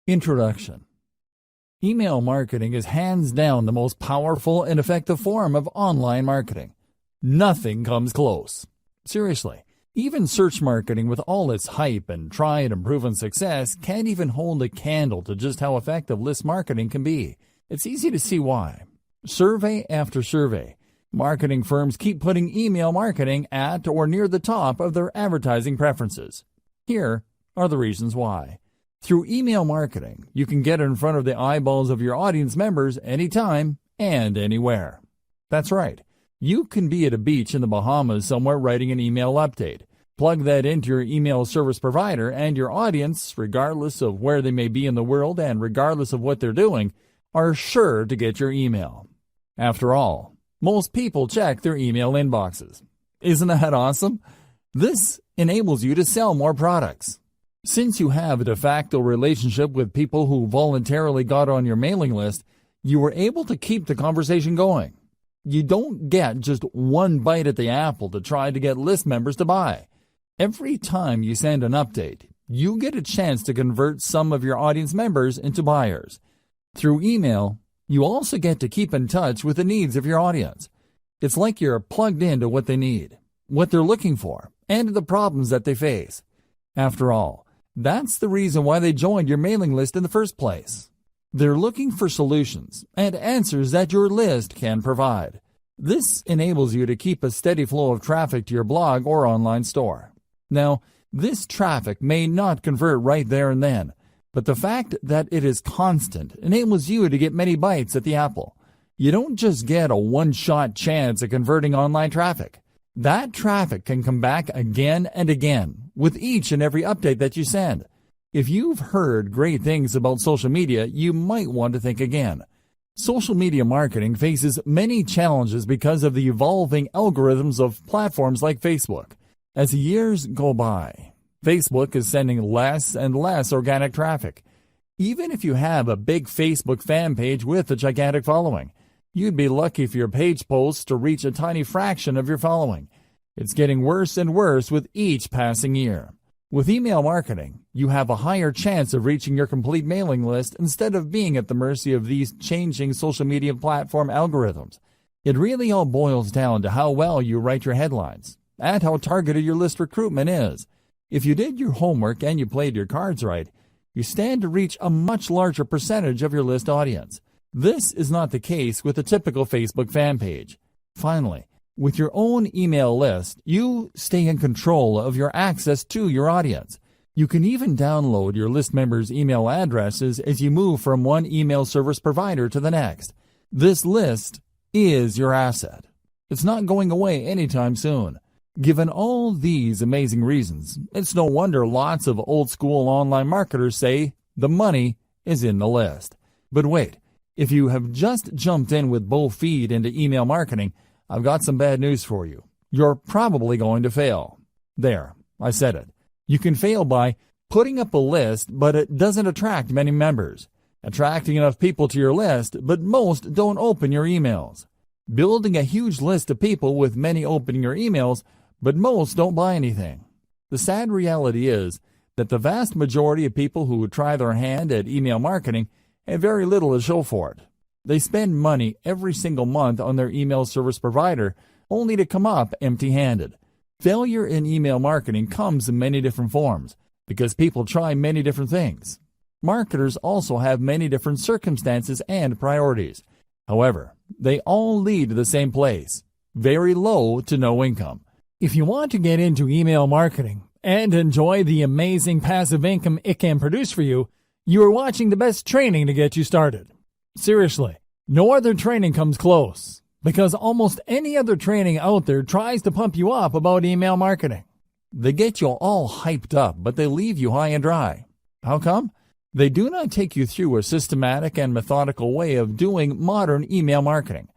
Introduction. Email marketing is hands down the most powerful and effective form of online marketing. Nothing comes close. Seriously, even search marketing with all its hype and tried and proven success can't even hold a candle to just how effective list marketing can be. It's easy to see why. Survey after survey, marketing firms keep putting email marketing at or near the top of their advertising preferences. Here are the reasons why. Through email marketing, you can get in front of the eyeballs of your audience members anytime and anywhere. That's right. You can be at a beach in the Bahamas somewhere writing an email update. Plug that into your email service provider, and your audience, regardless of where they may be in the world and regardless of what they're doing, are sure to get your email. After all, most people check their email inboxes. Isn't that awesome? This enables you to sell more products. Since you have a de facto relationship with people who voluntarily got on your mailing list, you were able to keep the conversation going. You don't get just one bite at the apple to try to get list members to buy. Every time you send an update, you get a chance to convert some of your audience members into buyers. Through email, you also get to keep in touch with the needs of your audience. It's like you're plugged into what they need, what they're looking for, and the problems that they face. After all, that's the reason why they joined your mailing list in the first place. They're looking for solutions and answers that your list can provide. This enables you to keep a steady flow of traffic to your blog or online store. Now, this traffic may not convert right there and then, but the fact that it is constant enables you to get many bites at the apple. You don't just get a one-shot chance at converting online traffic. That traffic can come back again and again with each and every update that you send. If you've heard great things about social media, you might want to think again. Social media marketing faces many challenges because of the evolving algorithms of platforms like Facebook. As years go by, Facebook is sending less and less organic traffic. Even if you have a big Facebook fan page with a gigantic following, you'd be lucky for your page posts to reach a tiny fraction of your following. It's getting worse and worse with each passing year. With email marketing, you have a higher chance of reaching your complete mailing list instead of being at the mercy of these changing social media platform algorithms. It really all boils down to how well you write your headlines and how targeted your list recruitment is. If you did your homework and you played your cards right, you stand to reach a much larger percentage of your list audience. This is not the case with a typical Facebook fan page. Finally, with your own email list, you stay in control of your access to your audience. You can even download your list members' email addresses as you move from one email service provider to the next. This list is your asset. It's not going away anytime soon. Given all these amazing reasons, it's no wonder lots of old-school online marketers say the money is in the list. But wait. If you have just jumped in with both feet into email marketing, I've got some bad news for you. You're probably going to fail. There, I said it. You can fail by putting up a list, but it doesn't attract many members. Attracting enough people to your list, but most don't open your emails. Building a huge list of people with many opening your emails, but most don't buy anything. The sad reality is that the vast majority of people who try their hand at email marketing have very little to show for it. They spend money every single month on their email service provider, only to come up empty-handed. Failure in email marketing comes in many different forms, because people try many different things. Marketers also have many different circumstances and priorities. However, they all lead to the same place: very low to no income. If you want to get into email marketing and enjoy the amazing passive income it can produce for you, you are watching the best training to get you started. Seriously, no other training comes close, because almost any other training out there tries to pump you up about email marketing. They get you all hyped up, but they leave you high and dry. How come? They do not take you through a systematic and methodical way of doing modern email marketing.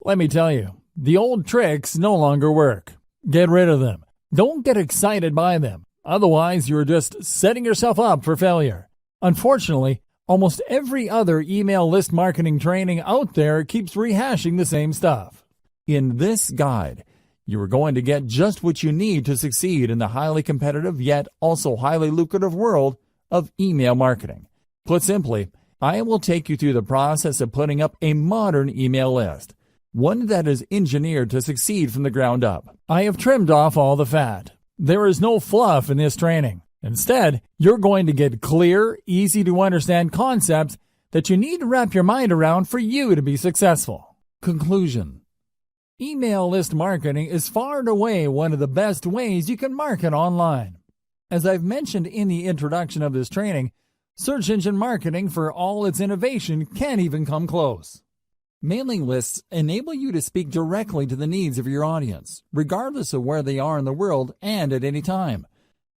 Let me tell you, the old tricks no longer work. Get rid of them. Don't get excited by them. Otherwise, you're just setting yourself up for failure. Unfortunately, almost every other email list marketing training out there keeps rehashing the same stuff. In this guide, you are going to get just what you need to succeed in the highly competitive yet also highly lucrative world of email marketing. Put simply, I will take you through the process of putting up a modern email list, one that is engineered to succeed from the ground up. I have trimmed off all the fat. There is no fluff in this training. Instead, you're going to get clear, easy to understand concepts that you need to wrap your mind around for you to be successful. Conclusion. Email list marketing is far and away one of the best ways you can market online. As I've mentioned in the introduction of this training, search engine marketing, for all its innovation, can't even come close. Mailing lists enable you to speak directly to the needs of your audience, regardless of where they are in the world and at any time.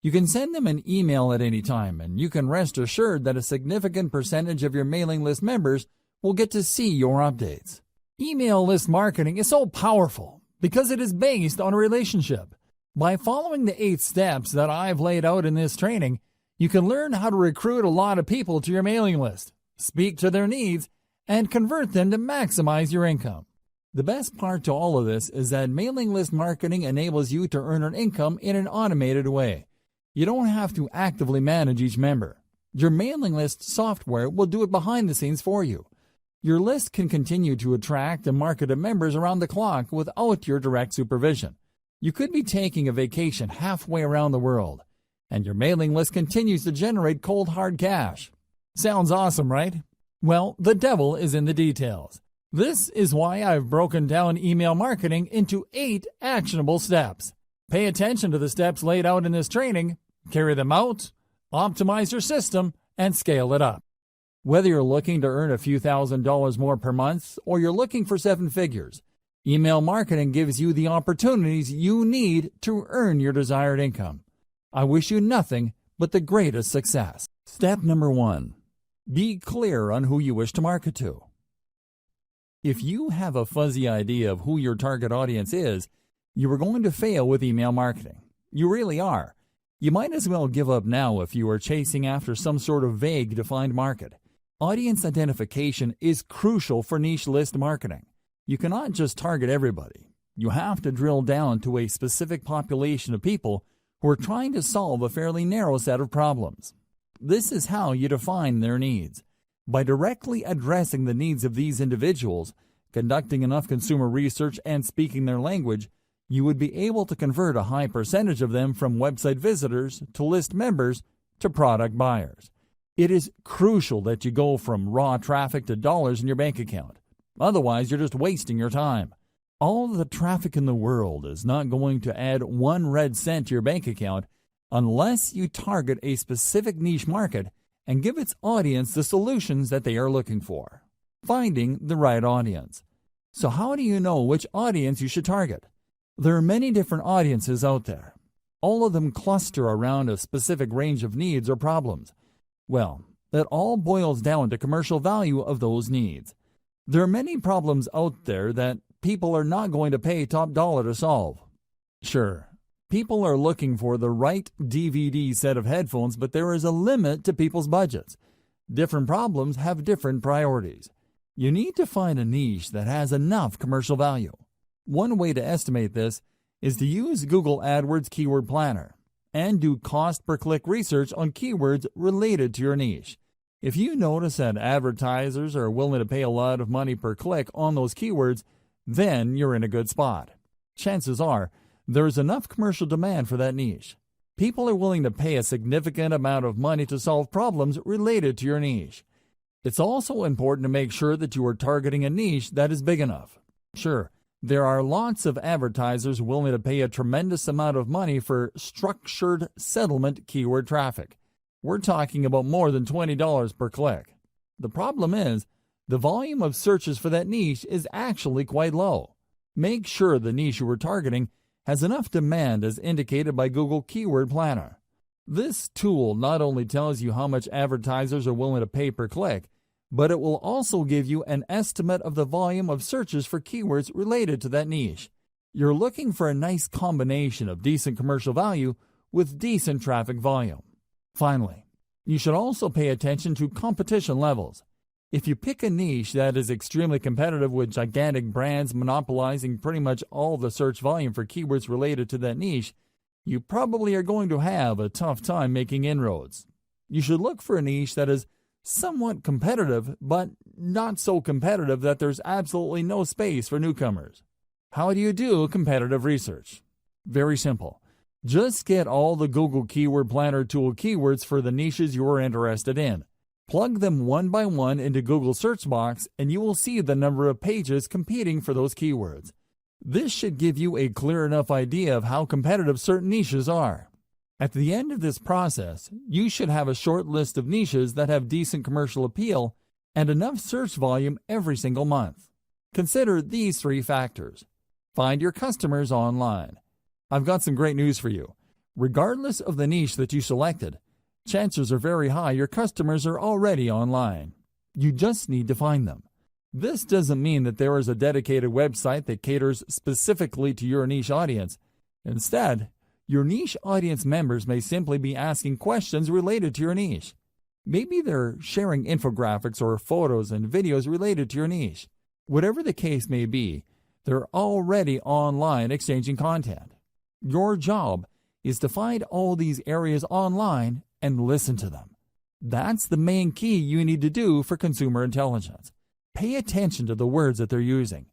You can send them an email at any time, and you can rest assured that a significant percentage of your mailing list members will get to see your updates. Email list marketing is so powerful because it is based on a relationship. By following the 8 steps that I've laid out in this training, you can learn how to recruit a lot of people to your mailing list, speak to their needs, and convert them to maximize your income. The best part to all of this is that mailing list marketing enables you to earn an income in an automated way. You don't have to actively manage each member. Your mailing list software will do it behind the scenes for you. Your list can continue to attract and market to members around the clock without your direct supervision. You could be taking a vacation halfway around the world, and your mailing list continues to generate cold hard cash. Sounds awesome, right? Well, the devil is in the details. This is why I've broken down email marketing into 8 actionable steps. Pay attention to the steps laid out in this training, carry them out, optimize your system, and scale it up. Whether you're looking to earn a few $1,000s more per month or you're looking for 7 figures, email marketing gives you the opportunities you need to earn your desired income. I wish you nothing but the greatest success. Step number 1. Be clear on who you wish to market to. If you have a fuzzy idea of who your target audience is, you are going to fail with email marketing. You really are. You might as well give up now if you are chasing after some sort of vague defined market. Audience identification is crucial for niche list marketing. You cannot just target everybody. You have to drill down to a specific population of people who are trying to solve a fairly narrow set of problems. This is how you define their needs. By directly addressing the needs of these individuals, conducting enough consumer research, and speaking their language, you would be able to convert a high percentage of them from website visitors to list members to product buyers. It is crucial that you go from raw traffic to dollars in your bank account. Otherwise, you're just wasting your time. All the traffic in the world is not going to add 1 red cent to your bank account unless you target a specific niche market and give its audience the solutions that they are looking for. Finding the right audience. So how do you know which audience you should target? There are many different audiences out there. All of them cluster around a specific range of needs or problems. Well, that all boils down to commercial value of those needs. There are many problems out there that people are not going to pay top dollar to solve. Sure, people are looking for the right DVD set of headphones, but there is a limit to people's budgets. Different problems have different priorities. You need to find a niche that has enough commercial value. One way to estimate this is to use Google AdWords Keyword Planner and do cost per click research on keywords related to your niche. If you notice that advertisers are willing to pay a lot of money per click on those keywords, then you're in a good spot. Chances are there is enough commercial demand for that niche. People are willing to pay a significant amount of money to solve problems related to your niche. It's also important to make sure that you are targeting a niche that is big enough. Sure, there are lots of advertisers willing to pay a tremendous amount of money for structured settlement keyword traffic. We're talking about more than $20 per click. The problem is, the volume of searches for that niche is actually quite low. Make sure the niche you are targeting has enough demand as indicated by Google Keyword Planner. This tool not only tells you how much advertisers are willing to pay per click, but it will also give you an estimate of the volume of searches for keywords related to that niche. You're looking for a nice combination of decent commercial value with decent traffic volume. Finally, you should also pay attention to competition levels. If you pick a niche that is extremely competitive with gigantic brands monopolizing pretty much all the search volume for keywords related to that niche, you probably are going to have a tough time making inroads. You should look for a niche that is somewhat competitive, but not so competitive that there's absolutely no space for newcomers. How do you do competitive research? Very simple. Just get all the Google Keyword Planner tool keywords for the niches you are interested in. Plug them one by one into Google search box and you will see the number of pages competing for those keywords. This should give you a clear enough idea of how competitive certain niches are. At the end of this process, you should have a short list of niches that have decent commercial appeal and enough search volume every single month. Consider these 3 factors. Find your customers online. I've got some great news for you. Regardless of the niche that you selected, chances are very high your customers are already online. You just need to find them. This doesn't mean that there is a dedicated website that caters specifically to your niche audience. Instead, your niche audience members may simply be asking questions related to your niche. Maybe they're sharing infographics or photos and videos related to your niche. Whatever the case may be, they're already online exchanging content. Your job is to find all these areas online and listen to them. That's the main key you need to do for consumer intelligence. Pay attention to the words that they're using.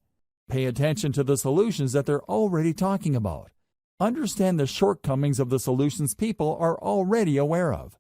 Pay attention to the solutions that they're already talking about. Understand the shortcomings of the solutions people are already aware of.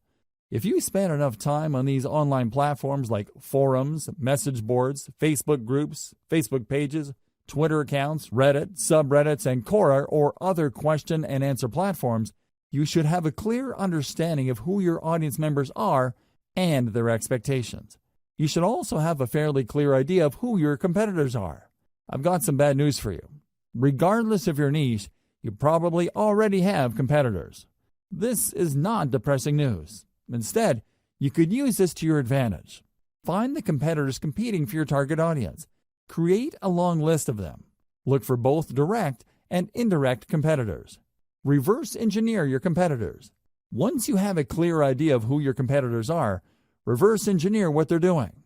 If you spend enough time on these online platforms like forums, message boards, Facebook groups, Facebook pages, Twitter accounts, Reddit, subreddits, and Quora or other question and answer platforms, you should have a clear understanding of who your audience members are and their expectations. You should also have a fairly clear idea of who your competitors are. I've got some bad news for you. Regardless of your niche, you probably already have competitors. This is not depressing news. Instead, you could use this to your advantage. Find the competitors competing for your target audience. Create a long list of them. Look for both direct and indirect competitors. Reverse engineer your competitors. Once you have a clear idea of who your competitors are, reverse engineer what they're doing.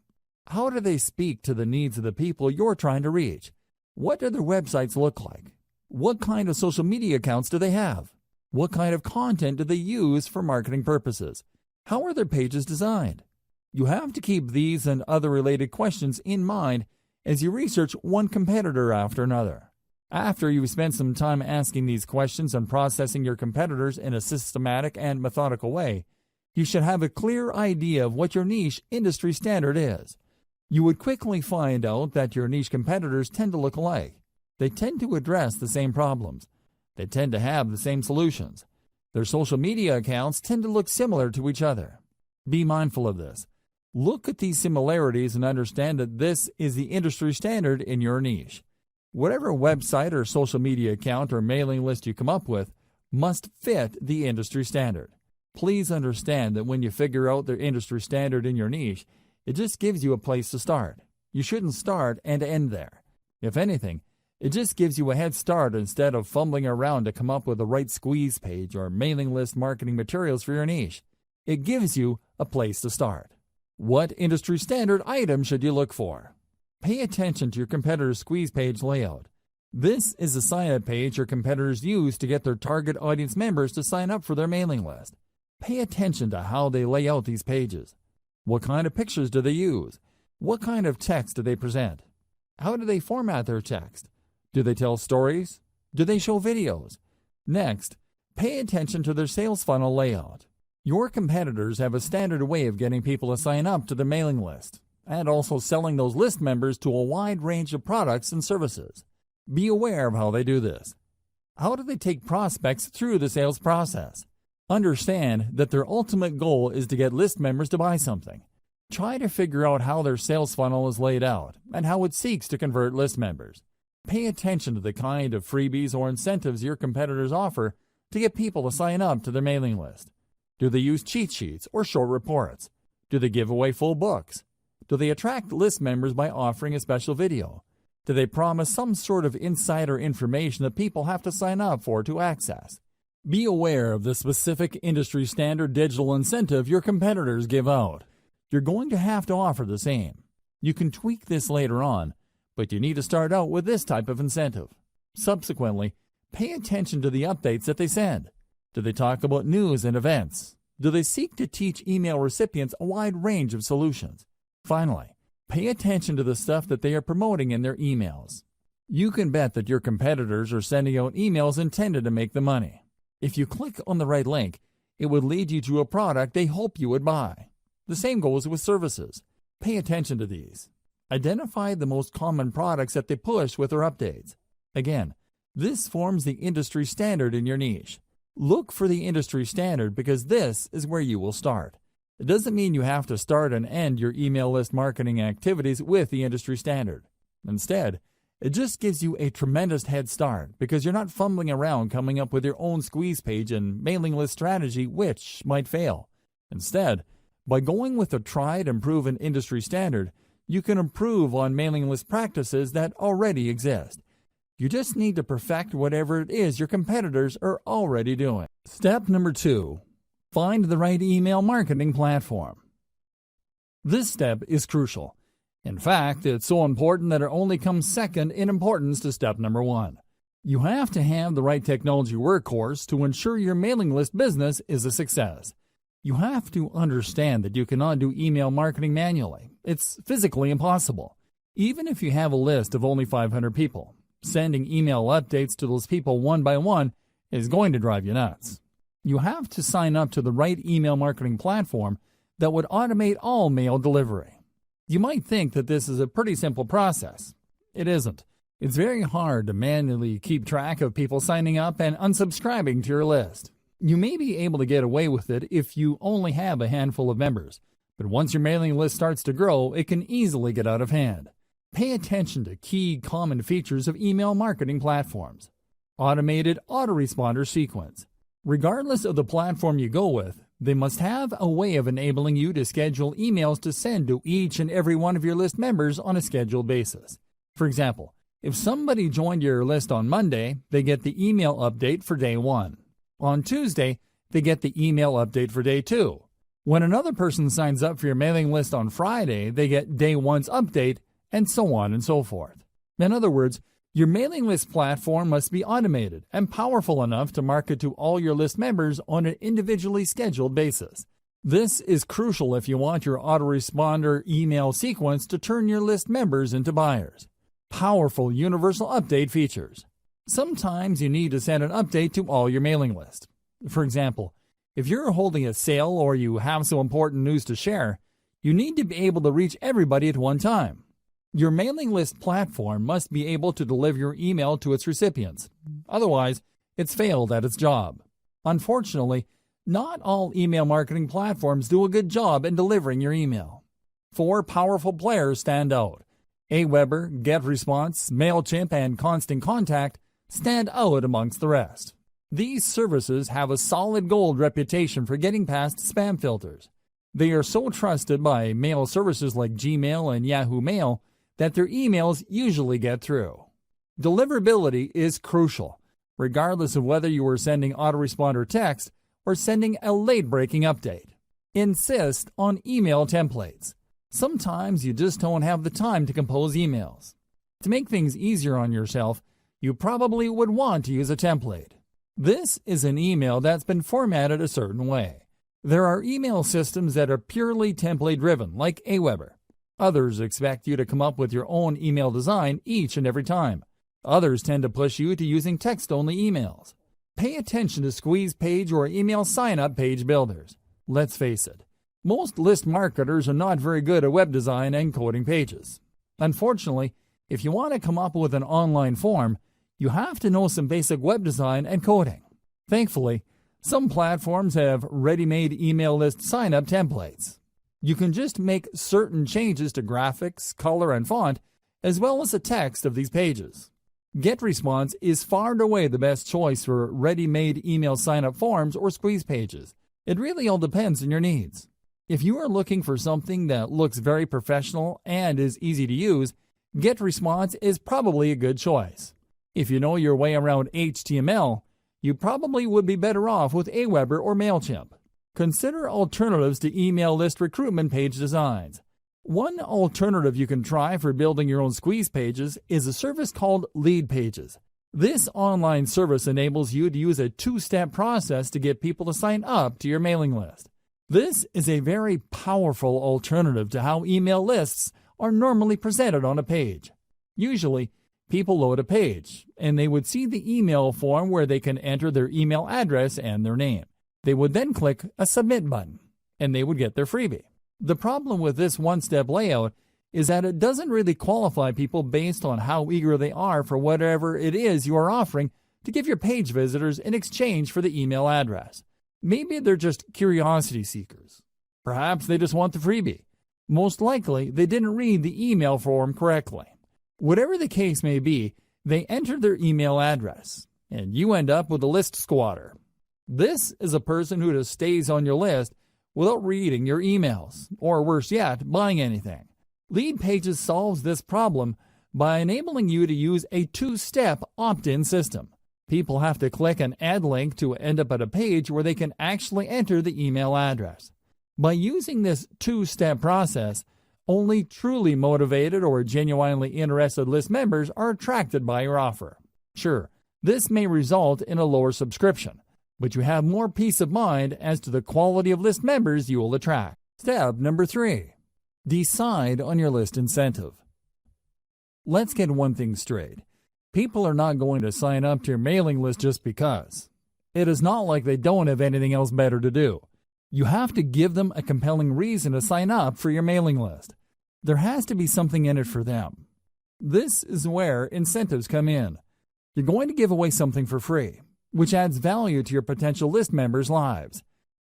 How do they speak to the needs of the people you're trying to reach? What do their websites look like? What kind of social media accounts do they have? What kind of content do they use for marketing purposes? How are their pages designed? You have to keep these and other related questions in mind as you research one competitor after another. After you've spent some time asking these questions and processing your competitors in a systematic and methodical way, you should have a clear idea of what your niche industry standard is. You would quickly find out that your niche competitors tend to look alike. They tend to address the same problems. They tend to have the same solutions. Their social media accounts tend to look similar to each other. Be mindful of this. Look at these similarities and understand that this is the industry standard in your niche. Whatever website or social media account or mailing list you come up with must fit the industry standard. Please understand that when you figure out the industry standard in your niche, it just gives you a place to start. You shouldn't start and end there. If anything, it just gives you a head start instead of fumbling around to come up with the right squeeze page or mailing list marketing materials for your niche. It gives you a place to start. What industry standard item should you look for? Pay attention to your competitor's squeeze page layout. This is the sign-up page your competitors use to get their target audience members to sign up for their mailing list. Pay attention to how they lay out these pages. What kind of pictures do they use? What kind of text do they present? How do they format their text? Do they tell stories? Do they show videos? Next, pay attention to their sales funnel layout. Your competitors have a standard way of getting people to sign up to the mailing list, and also selling those list members to a wide range of products and services. Be aware of how they do this. How do they take prospects through the sales process? Understand that their ultimate goal is to get list members to buy something. Try to figure out how their sales funnel is laid out and how it seeks to convert list members. Pay attention to the kind of freebies or incentives your competitors offer to get people to sign up to their mailing list. Do they use cheat sheets or short reports? Do they give away full books? Do they attract list members by offering a special video? Do they promise some sort of insider information that people have to sign up for to access? Be aware of the specific industry standard digital incentive your competitors give out. You're going to have to offer the same. You can tweak this later on, but you need to start out with this type of incentive. Subsequently, pay attention to the updates that they send. Do they talk about news and events? Do they seek to teach email recipients a wide range of solutions? Finally, pay attention to the stuff that they are promoting in their emails. You can bet that your competitors are sending out emails intended to make them money. If you click on the right link, it would lead you to a product they hope you would buy. The same goes with services. Pay attention to these. Identify the most common products that they push with their updates. Again, this forms the industry standard in your niche. Look for the industry standard because this is where you will start. It doesn't mean you have to start and end your email list marketing activities with the industry standard. Instead, it just gives you a tremendous head start because you're not fumbling around coming up with your own squeeze page and mailing list strategy which might fail. Instead, by going with a tried and proven industry standard, you can improve on mailing list practices that already exist. You just need to perfect whatever it is your competitors are already doing. Step number 2. Find the right email marketing platform. This step is crucial. In fact, it's so important that it only comes second in importance to step number 1. You have to have the right technology workhorse to ensure your mailing list business is a success. You have to understand that you cannot do email marketing manually. It's physically impossible. Even if you have a list of only 500 people, sending email updates to those people one by one is going to drive you nuts. You have to sign up to the right email marketing platform that would automate all mail delivery. You might think that this is a pretty simple process. It isn't. It's very hard to manually keep track of people signing up and unsubscribing to your list. You may be able to get away with it if you only have a handful of members, but once your mailing list starts to grow, it can easily get out of hand. Pay attention to key common features of email marketing platforms. Automated autoresponder sequence. Regardless of the platform you go with, they must have a way of enabling you to schedule emails to send to each and every one of your list members on a scheduled basis. For example, if somebody joined your list on Monday, they get the email update for day 1. On Tuesday, they get the email update for day 2. When another person signs up for your mailing list on Friday, they get day 1's update, and so on and so forth. In other words, your mailing list platform must be automated and powerful enough to market to all your list members on an individually scheduled basis. This is crucial if you want your autoresponder email sequence to turn your list members into buyers. Powerful universal update features. Sometimes you need to send an update to all your mailing list. For example, if you're holding a sale or you have some important news to share, you need to be able to reach everybody at one time. Your mailing list platform must be able to deliver your email to its recipients. Otherwise, it's failed at its job. Unfortunately, not all email marketing platforms do a good job in delivering your email. 4 powerful players stand out. Aweber, GetResponse, MailChimp, and Constant Contact stand out amongst the rest. These services have a solid gold reputation for getting past spam filters. They are so trusted by mail services like Gmail and Yahoo Mail that their emails usually get through. Deliverability is crucial, regardless of whether you are sending autoresponder text or sending a late-breaking update. Insist on email templates. Sometimes you just don't have the time to compose emails. To make things easier on yourself, you probably would want to use a template. This is an email that's been formatted a certain way. There are email systems that are purely template-driven, like Aweber. Others expect you to come up with your own email design each and every time. Others tend to push you to using text-only emails. Pay attention to squeeze page or email sign-up page builders. Let's face it, most list marketers are not very good at web design and coding pages. Unfortunately, if you want to come up with an online form, you have to know some basic web design and coding. Thankfully, some platforms have ready-made email list sign-up templates. You can just make certain changes to graphics, color, and font, as well as the text of these pages. GetResponse is far and away the best choice for ready-made email sign-up forms or squeeze pages. It really all depends on your needs. If you are looking for something that looks very professional and is easy to use, GetResponse is probably a good choice. If you know your way around HTML, you probably would be better off with Aweber or MailChimp. Consider alternatives to email list recruitment page designs. One alternative you can try for building your own squeeze pages is a service called Lead Pages. This online service enables you to use a two-step process to get people to sign up to your mailing list. This is a very powerful alternative to how email lists are normally presented on a page. Usually, people load a page, and they would see the email form where they can enter their email address and their name. They would then click a Submit button, and they would get their freebie. The problem with this one-step layout is that it doesn't really qualify people based on how eager they are for whatever it is you are offering to give your page visitors in exchange for the email address. Maybe they're just curiosity seekers. Perhaps they just want the freebie. Most likely, they didn't read the email form correctly. Whatever the case may be, they entered their email address, and you end up with a list squatter. This is a person who just stays on your list without reading your emails, or worse yet, buying anything. Lead Pages solves this problem by enabling you to use a two-step opt-in system. People have to click an add link to end up at a page where they can actually enter the email address. By using this two-step process, only truly motivated or genuinely interested list members are attracted by your offer. Sure, this may result in a lower subscription, but you have more peace of mind as to the quality of list members you will attract. Step number 3. Decide on your list incentive. Let's get one thing straight. People are not going to sign up to your mailing list just because. It is not like they don't have anything else better to do. You have to give them a compelling reason to sign up for your mailing list. There has to be something in it for them. This is where incentives come in. You're going to give away something for free, which adds value to your potential list members' lives.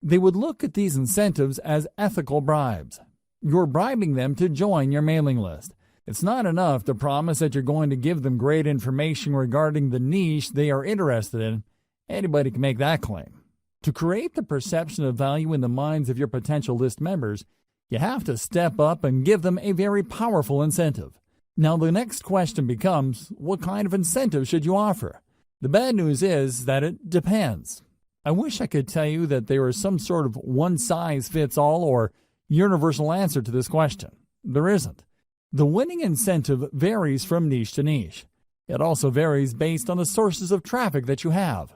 They would look at these incentives as ethical bribes. You're bribing them to join your mailing list. It's not enough to promise that you're going to give them great information regarding the niche they are interested in. Anybody can make that claim. To create the perception of value in the minds of your potential list members, you have to step up and give them a very powerful incentive. Now, the next question becomes, what kind of incentive should you offer? The bad news is that it depends. I wish I could tell you that there is some sort of one-size-fits-all or universal answer to this question. There isn't. The winning incentive varies from niche to niche. It also varies based on the sources of traffic that you have.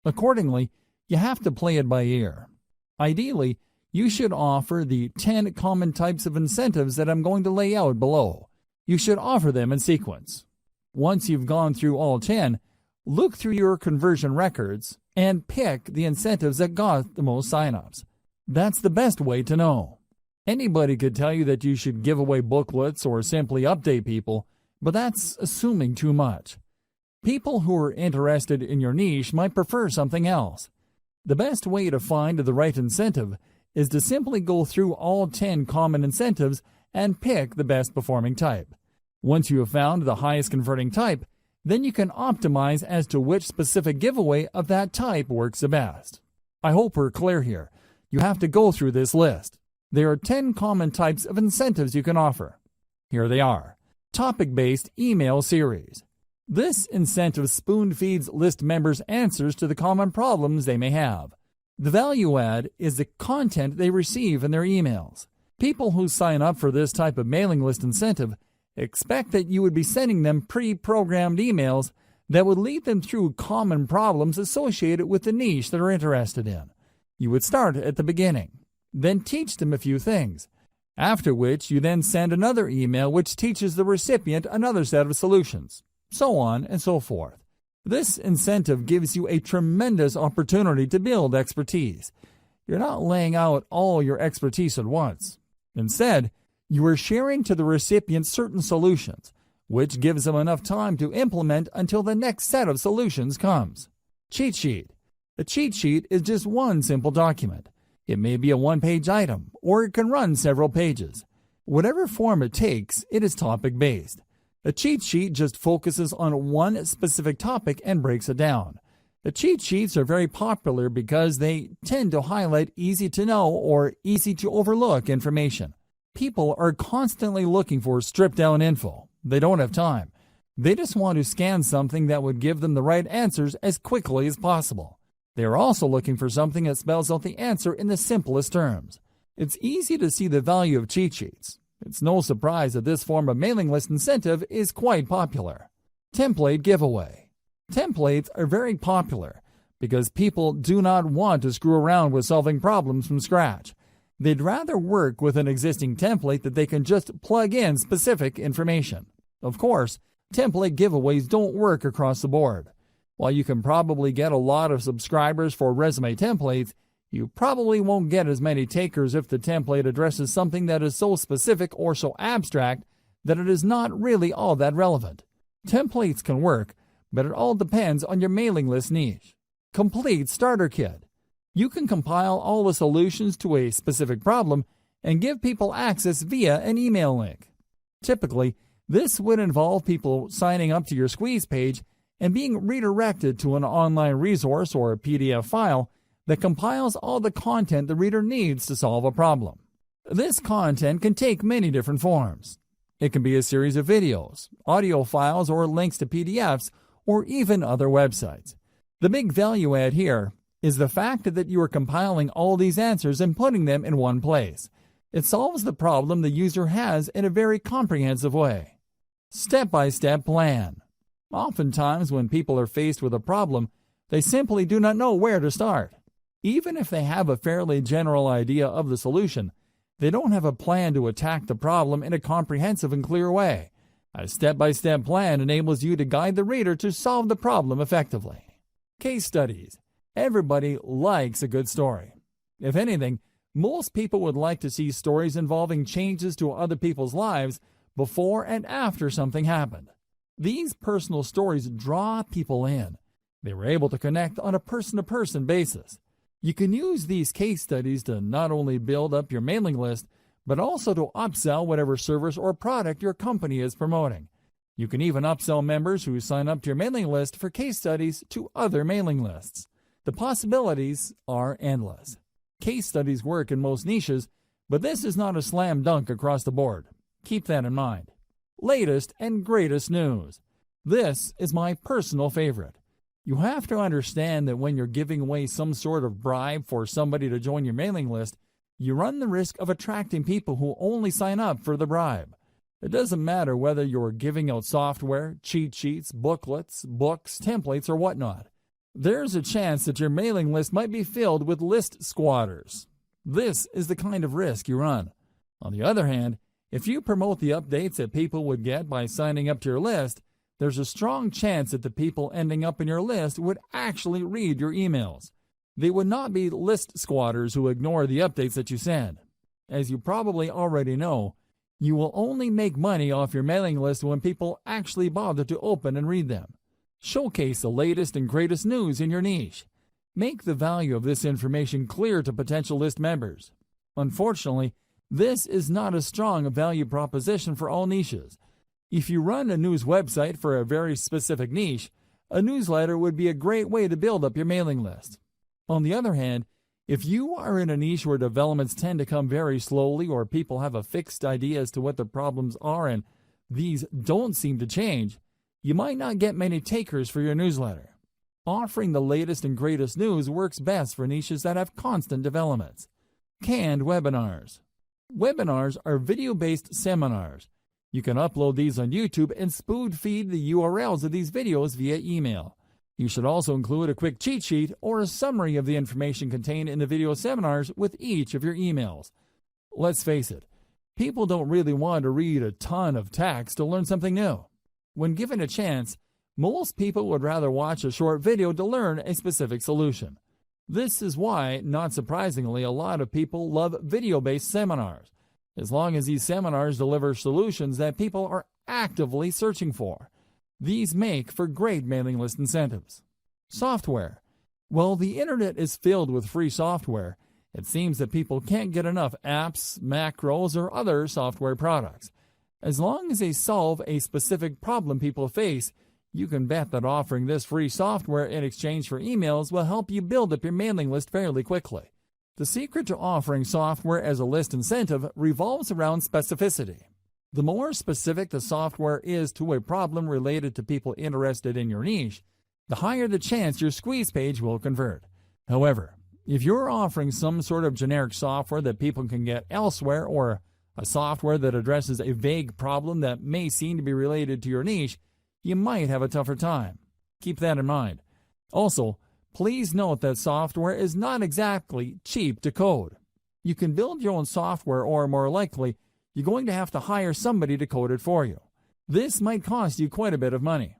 Accordingly, you have to play it by ear. Ideally, you should offer the 10 common types of incentives that I'm going to lay out below. You should offer them in sequence. Once you've gone through all 10, look through your conversion records and pick the incentives that got the most signups. That's the best way to know. Anybody could tell you that you should give away booklets or simply update people, but that's assuming too much. People who are interested in your niche might prefer something else. The best way to find the right incentive is to simply go through all 10 common incentives and pick the best performing type. Once you have found the highest converting type, then you can optimize as to which specific giveaway of that type works the best. I hope we're clear here. You have to go through this list. There are 10 common types of incentives you can offer. Here they are. Topic-based email series. This incentive spoon-feeds list members answers to the common problems they may have. The value add is the content they receive in their emails. People who sign up for this type of mailing list incentive expect that you would be sending them pre-programmed emails that would lead them through common problems associated with the niche they're interested in. You would start at the beginning, then teach them a few things, after which you then send another email which teaches the recipient another set of solutions, so on and so forth. This incentive gives you a tremendous opportunity to build expertise. You're not laying out all your expertise at once. Instead, you are sharing to the recipient certain solutions, which gives them enough time to implement until the next set of solutions comes. Cheat sheet. A cheat sheet is just one simple document. It may be a one-page item, or it can run several pages. Whatever form it takes, it is topic-based. A cheat sheet just focuses on one specific topic and breaks it down. The cheat sheets are very popular because they tend to highlight easy-to-know or easy-to-overlook information. People are constantly looking for stripped-down info. They don't have time. They just want to scan something that would give them the right answers as quickly as possible. They are also looking for something that spells out the answer in the simplest terms. It's easy to see the value of cheat sheets. It's no surprise that this form of mailing list incentive is quite popular. Template giveaway. Templates are very popular because people do not want to screw around with solving problems from scratch. They'd rather work with an existing template that they can just plug in specific information. Of course, template giveaways don't work across the board. While you can probably get a lot of subscribers for resume templates, you probably won't get as many takers if the template addresses something that is so specific or so abstract that it is not really all that relevant. Templates can work, but it all depends on your mailing list niche. Complete Starter Kit. You can compile all the solutions to a specific problem and give people access via an email link. Typically, this would involve people signing up to your squeeze page and being redirected to an online resource or a PDF file that compiles all the content the reader needs to solve a problem. This content can take many different forms. It can be a series of videos, audio files, or links to PDFs, or even other websites. The big value add here is the fact that you are compiling all these answers and putting them in one place. It solves the problem the user has in a very comprehensive way. Step-by-step plan. Oftentimes, when people are faced with a problem, they simply do not know where to start. Even if they have a fairly general idea of the solution, they don't have a plan to attack the problem in a comprehensive and clear way. A step-by-step plan enables you to guide the reader to solve the problem effectively. Case studies. Everybody likes a good story. If anything, most people would like to see stories involving changes to other people's lives before and after something happened. These personal stories draw people in. They were able to connect on a person-to-person basis. You can use these case studies to not only build up your mailing list, but also to upsell whatever service or product your company is promoting. You can even upsell members who sign up to your mailing list for case studies to other mailing lists. The possibilities are endless. Case studies work in most niches, but this is not a slam dunk across the board. Keep that in mind. Latest and greatest news. This is my personal favorite. You have to understand that when you're giving away some sort of bribe for somebody to join your mailing list, you run the risk of attracting people who only sign up for the bribe. It doesn't matter whether you're giving out software, cheat sheets, booklets, books, templates, or whatnot. There's a chance that your mailing list might be filled with list squatters. This is the kind of risk you run. On the other hand, if you promote the updates that people would get by signing up to your list, there's a strong chance that the people ending up in your list would actually read your emails. They would not be list squatters who ignore the updates that you send. As you probably already know, you will only make money off your mailing list when people actually bother to open and read them. Showcase the latest and greatest news in your niche. Make the value of this information clear to potential list members. Unfortunately, this is not a strong value proposition for all niches. If you run a news website for a very specific niche, a newsletter would be a great way to build up your mailing list. On the other hand, if you are in a niche where developments tend to come very slowly or people have a fixed idea as to what the problems are and these don't seem to change, you might not get many takers for your newsletter. Offering the latest and greatest news works best for niches that have constant developments. Canned webinars. Webinars are video-based seminars. You can upload these on YouTube and spoon-feed the URLs of these videos via email. You should also include a quick cheat sheet or a summary of the information contained in the video seminars with each of your emails. Let's face it, people don't really want to read a ton of text to learn something new. When given a chance, most people would rather watch a short video to learn a specific solution. This is why, not surprisingly, a lot of people love video-based seminars, as long as these seminars deliver solutions that people are actively searching for. These make for great mailing list incentives. Software. While the internet is filled with free software, it seems that people can't get enough apps, macros, or other software products. As long as they solve a specific problem people face, you can bet that offering this free software in exchange for emails will help you build up your mailing list fairly quickly. The secret to offering software as a list incentive revolves around specificity. The more specific the software is to a problem related to people interested in your niche, the higher the chance your squeeze page will convert. However, if you're offering some sort of generic software that people can get elsewhere, or a software that addresses a vague problem that may seem to be related to your niche, you might have a tougher time. Keep that in mind. Also, please note that software is not exactly cheap to code. You can build your own software, or more likely, you're going to have to hire somebody to code it for you. This might cost you quite a bit of money.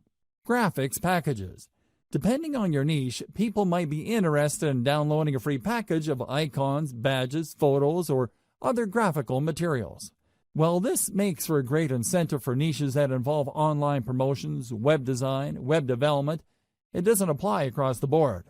Graphics packages. Depending on your niche, people might be interested in downloading a free package of icons, badges, photos, or other graphical materials. Well, this makes for a great incentive for niches that involve online promotions, web design, web development. It doesn't apply across the board.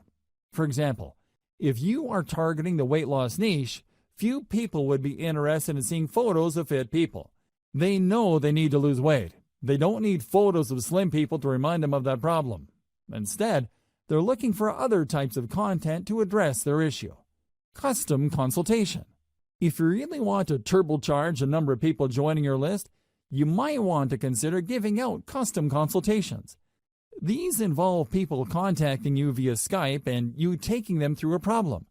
For example, if you are targeting the weight loss niche, few people would be interested in seeing photos of fit people. They know they need to lose weight. They don't need photos of slim people to remind them of that problem. Instead, they're looking for other types of content to address their issue. Custom consultation. If you really want to turbocharge the number of people joining your list, you might want to consider giving out custom consultations. These involve people contacting you via Skype and you taking them through a problem.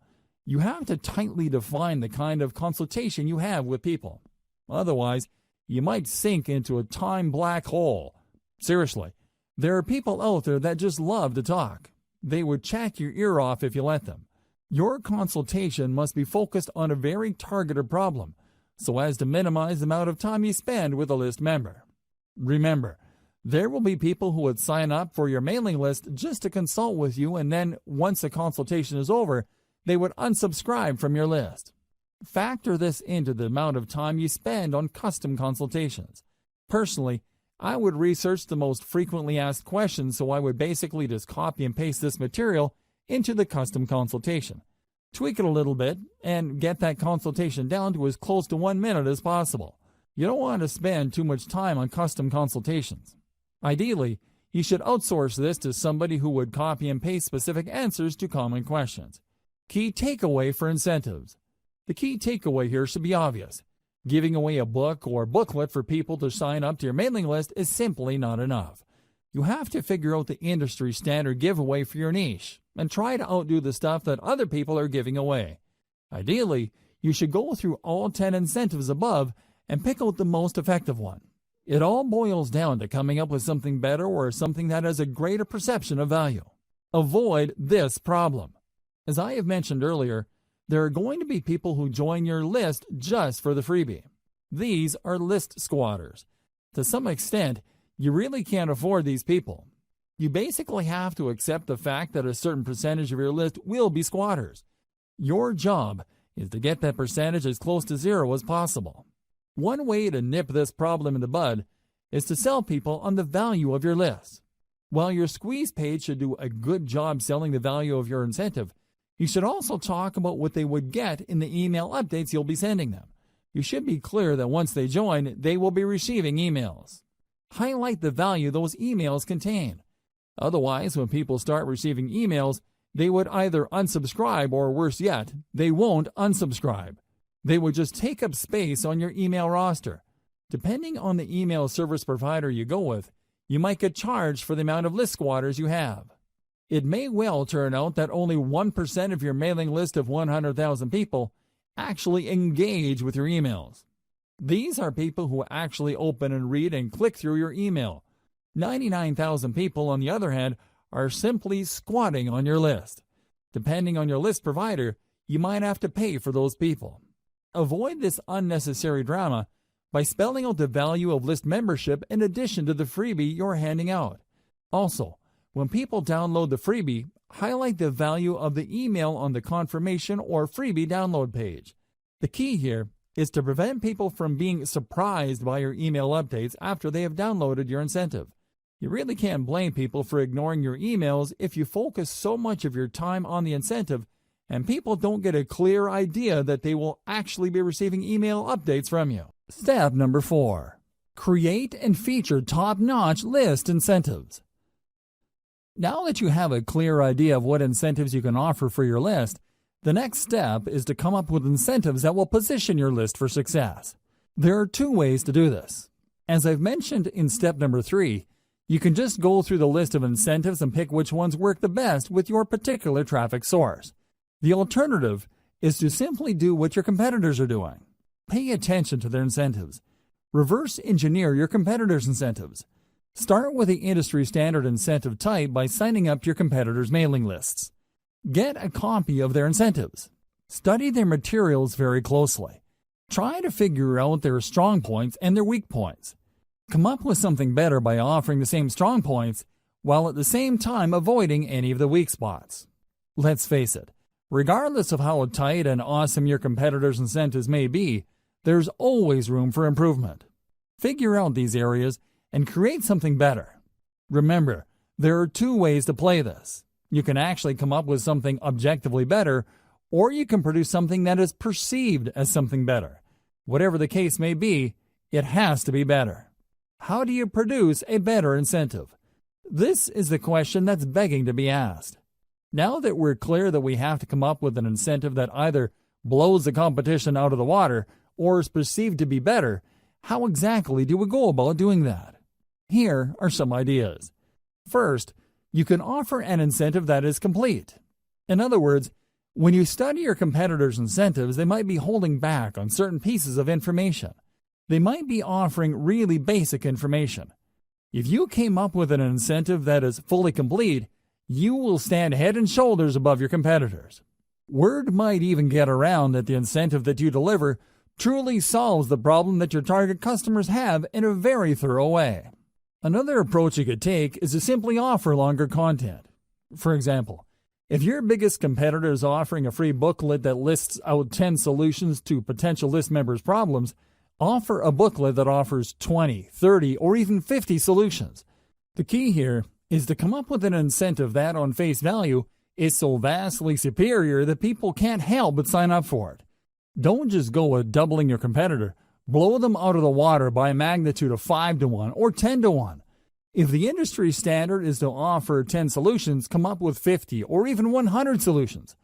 You have to tightly define the kind of consultation you have with people. Otherwise, you might sink into a time black hole. Seriously, there are people out there that just love to talk. They would chat your ear off if you let them. Your consultation must be focused on a very targeted problem, so as to minimize the amount of time you spend with a list member. Remember, there will be people who would sign up for your mailing list just to consult with you, and then once the consultation is over, they would unsubscribe from your list. Factor this into the amount of time you spend on custom consultations. Personally, I would research the most frequently asked questions, so I would basically just copy and paste this material into the custom consultation. Tweak it a little bit and get that consultation down to as close to 1 minute as possible. You don't want to spend too much time on custom consultations. Ideally, you should outsource this to somebody who would copy and paste specific answers to common questions. Key takeaway for incentives. The key takeaway here should be obvious. Giving away a book or booklet for people to sign up to your mailing list is simply not enough. You have to figure out the industry standard giveaway for your niche and try to outdo the stuff that other people are giving away. Ideally, you should go through all 10 incentives above and pick out the most effective one. It all boils down to coming up with something better or something that has a greater perception of value. Avoid this problem. As I have mentioned earlier, there are going to be people who join your list just for the freebie. These are list squatters. To some extent, you really can't afford these people. You basically have to accept the fact that a certain percentage of your list will be squatters. Your job is to get that percentage as close to zero as possible. One way to nip this problem in the bud is to sell people on the value of your list. While your squeeze page should do a good job selling the value of your incentive, you should also talk about what they would get in the email updates you'll be sending them. You should be clear that once they join, they will be receiving emails. Highlight the value those emails contain. Otherwise, when people start receiving emails, they would either unsubscribe or, worse yet, they won't unsubscribe. They would just take up space on your email roster. Depending on the email service provider you go with, you might get charged for the amount of list squatters you have. It may well turn out that only 1% of your mailing list of 100,000 people actually engage with your emails. These are people who actually open and read and click through your email. 99,000 people, on the other hand, are simply squatting on your list. Depending on your list provider, you might have to pay for those people. Avoid this unnecessary drama by spelling out the value of list membership in addition to the freebie you're handing out. Also, when people download the freebie, highlight the value of the email on the confirmation or freebie download page. The key here is to prevent people from being surprised by your email updates after they have downloaded your incentive. You really can't blame people for ignoring your emails if you focus so much of your time on the incentive and people don't get a clear idea that they will actually be receiving email updates from you. Step number 4. Create and feature top-notch list incentives. Now that you have a clear idea of what incentives you can offer for your list, the next step is to come up with incentives that will position your list for success. There are 2 ways to do this. As I've mentioned in step number 3, you can just go through the list of incentives and pick which ones work the best with your particular traffic source. The alternative is to simply do what your competitors are doing. Pay attention to their incentives. Reverse engineer your competitors' incentives. Start with the industry standard incentive type by signing up to your competitors' mailing lists. Get a copy of their incentives. Study their materials very closely. Try to figure out their strong points and their weak points. Come up with something better by offering the same strong points while at the same time avoiding any of the weak spots. Let's face it, regardless of how tight and awesome your competitors' incentives may be, there's always room for improvement. Figure out these areas and create something better. Remember, there are two ways to play this. You can actually come up with something objectively better, or you can produce something that is perceived as something better. Whatever the case may be, it has to be better. How do you produce a better incentive? This is the question that's begging to be asked. Now that we're clear that we have to come up with an incentive that either blows the competition out of the water or is perceived to be better, how exactly do we go about doing that? Here are some ideas. First, you can offer an incentive that is complete. In other words, when you study your competitors' incentives, they might be holding back on certain pieces of information. They might be offering really basic information. If you came up with an incentive that is fully complete, you will stand head and shoulders above your competitors. Word might even get around that the incentive that you deliver truly solves the problem that your target customers have in a very thorough way. Another approach you could take is to simply offer longer content. For example, if your biggest competitor is offering a free booklet that lists out 10 solutions to potential list members' problems, offer a booklet that offers 20, 30, or even 50 solutions. The key here is to come up with an incentive that, on face value, is so vastly superior that people can't help but sign up for it. Don't just go with doubling your competitor. Blow them out of the water by a magnitude of 5 to 1 or 10 to 1. If the industry standard is to offer 10 solutions, come up with 50 or even 100 solutions.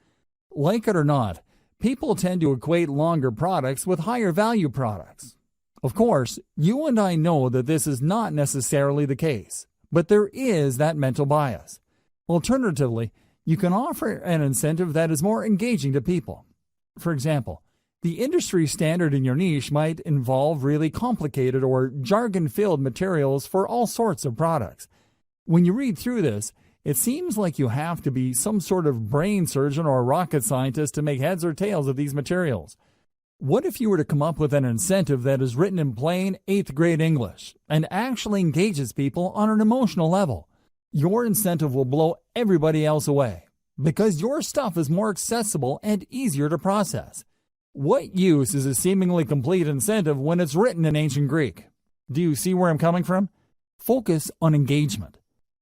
Like it or not, people tend to equate longer products with higher value products. Of course, you and I know that this is not necessarily the case, but there is that mental bias. Alternatively, you can offer an incentive that is more engaging to people. For example, the industry standard in your niche might involve really complicated or jargon-filled materials for all sorts of products. When you read through this, it seems like you have to be some sort of brain surgeon or rocket scientist to make heads or tails of these materials. What if you were to come up with an incentive that is written in plain 8th grade English and actually engages people on an emotional level? Your incentive will blow everybody else away because your stuff is more accessible and easier to process. What use is a seemingly complete incentive when it's written in ancient Greek? Do you see where I'm coming from? Focus on engagement.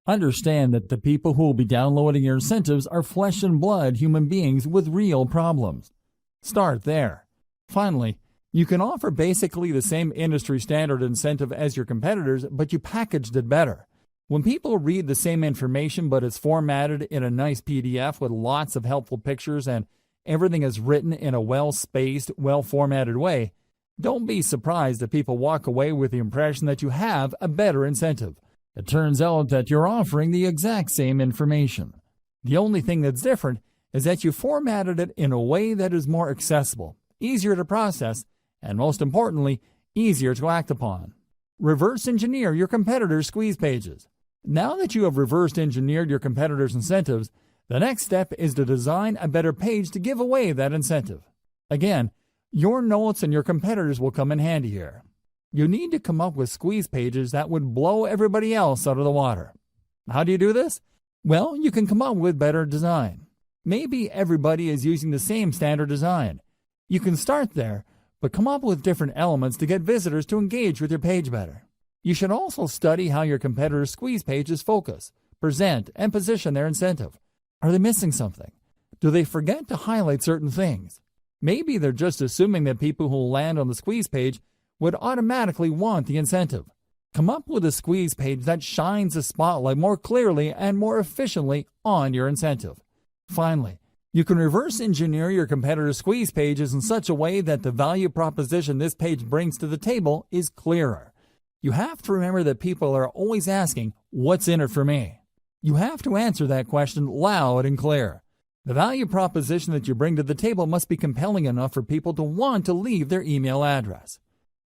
Understand that the people who will be downloading your incentives are flesh and blood human beings with real problems. Start there. Finally, you can offer basically the same industry standard incentive as your competitors, but you packaged it better. When people read the same information but it's formatted in a nice PDF with lots of helpful pictures and everything is written in a well-spaced, well-formatted way, don't be surprised if people walk away with the impression that you have a better incentive. It turns out that you're offering the exact same information. The only thing that's different is that you formatted it in a way that is more accessible, easier to process, and most importantly, easier to act upon. Reverse engineer your competitors' squeeze pages. Now that you have reverse engineered your competitors' incentives, the next step is to design a better page to give away that incentive. Again, your notes and your competitors will come in handy here. You need to come up with squeeze pages that would blow everybody else out of the water. How do you do this? Well, you can come up with better design. Maybe everybody is using the same standard design. You can start there, but come up with different elements to get visitors to engage with your page better. You should also study how your competitors' squeeze pages focus, present, and position their incentive. Are they missing something? Do they forget to highlight certain things? Maybe they're just assuming that people who land on the squeeze page would automatically want the incentive. Come up with a squeeze page that shines the spotlight more clearly and more efficiently on your incentive. Finally, you can reverse engineer your competitors' squeeze pages in such a way that the value proposition this page brings to the table is clearer. You have to remember that people are always asking, "What's in it for me?" You have to answer that question loud and clear. The value proposition that you bring to the table must be compelling enough for people to want to leave their email address.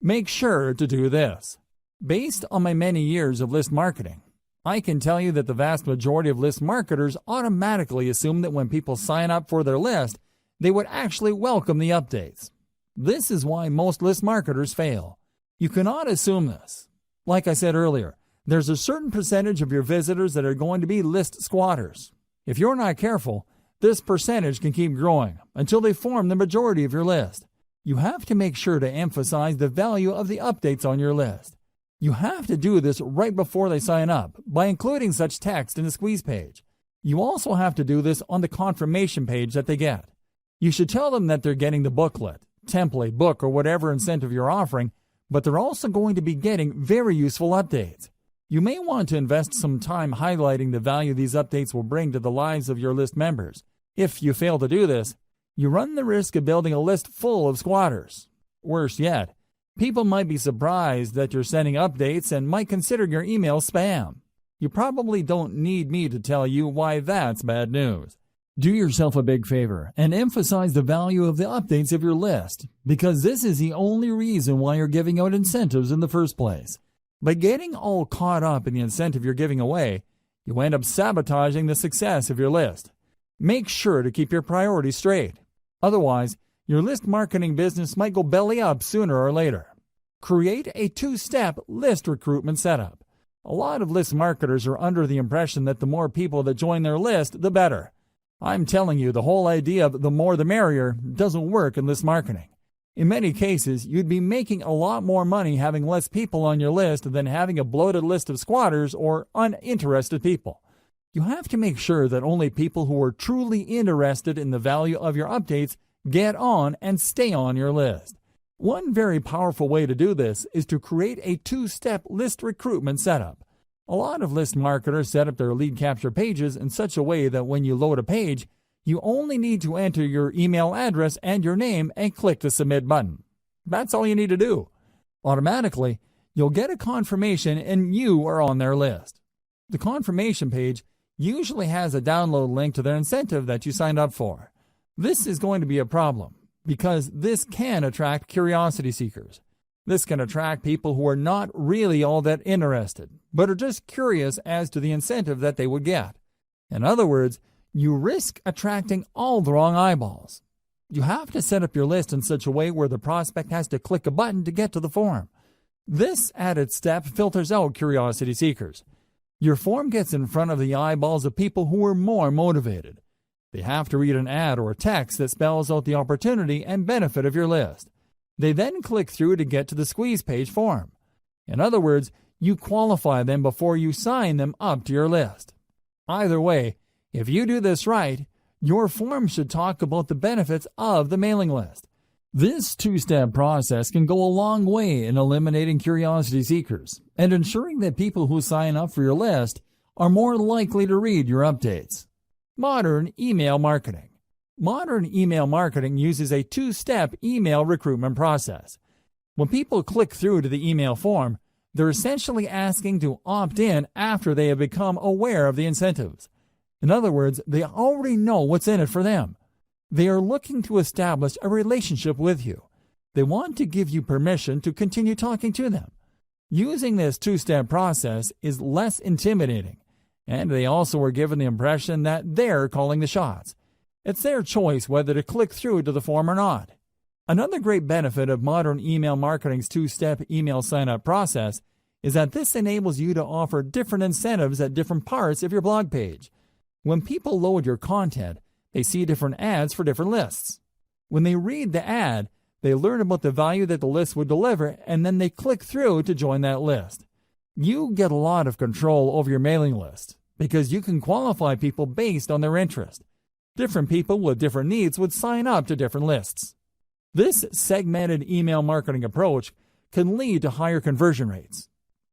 Make sure to do this. Based on my many years of list marketing, I can tell you that the vast majority of list marketers automatically assume that when people sign up for their list, they would actually welcome the updates. This is why most list marketers fail. You cannot assume this. Like I said earlier, there's a certain percentage of your visitors that are going to be list squatters. If you're not careful, this percentage can keep growing until they form the majority of your list. You have to make sure to emphasize the value of the updates on your list. You have to do this right before they sign up by including such text in the squeeze page. You also have to do this on the confirmation page that they get. You should tell them that they're getting the booklet, template, book, or whatever incentive you're offering, but they're also going to be getting very useful updates. You may want to invest some time highlighting the value these updates will bring to the lives of your list members. If you fail to do this, you run the risk of building a list full of squatters. Worse yet, people might be surprised that you're sending updates and might consider your email spam. You probably don't need me to tell you why that's bad news. Do yourself a big favor and emphasize the value of the updates of your list, because this is the only reason why you're giving out incentives in the first place. By getting all caught up in the incentive you're giving away, you end up sabotaging the success of your list. Make sure to keep your priorities straight. Otherwise, your list marketing business might go belly up sooner or later. Create a two-step list recruitment setup. A lot of list marketers are under the impression that the more people that join their list, the better. I'm telling you, the whole idea of the more the merrier doesn't work in list marketing. In many cases, you'd be making a lot more money having less people on your list than having a bloated list of squatters or uninterested people. You have to make sure that only people who are truly interested in the value of your updates get on and stay on your list. One very powerful way to do this is to create a two-step list recruitment setup. A lot of list marketers set up their lead capture pages in such a way that when you load a page, you only need to enter your email address and your name and click the submit button. That's all you need to do. Automatically, you'll get a confirmation and you are on their list. The confirmation page usually has a download link to their incentive that you signed up for. This is going to be a problem because this can attract curiosity seekers. This can attract people who are not really all that interested, but are just curious as to the incentive that they would get. In other words, you risk attracting all the wrong eyeballs. You have to set up your list in such a way where the prospect has to click a button to get to the form. This added step filters out curiosity seekers. Your form gets in front of the eyeballs of people who are more motivated. They have to read an ad or a text that spells out the opportunity and benefit of your list. They then click through to get to the squeeze page form. In other words, you qualify them before you sign them up to your list. Either way, if you do this right, your form should talk about the benefits of the mailing list. This two-step process can go a long way in eliminating curiosity seekers and ensuring that people who sign up for your list are more likely to read your updates. Modern email marketing. Modern email marketing uses a two-step email recruitment process. When people click through to the email form, they're essentially asking to opt in after they have become aware of the incentives. In other words, they already know what's in it for them. They are looking to establish a relationship with you. They want to give you permission to continue talking to them. Using this two-step process is less intimidating, and they also are given the impression that they're calling the shots. It's their choice whether to click through to the form or not. Another great benefit of modern email marketing's two-step email sign-up process is that this enables you to offer different incentives at different parts of your blog page. When people load your content, they see different ads for different lists. When they read the ad, they learn about the value that the list would deliver, and then they click through to join that list. You get a lot of control over your mailing list because you can qualify people based on their interest. Different people with different needs would sign up to different lists. This segmented email marketing approach can lead to higher conversion rates.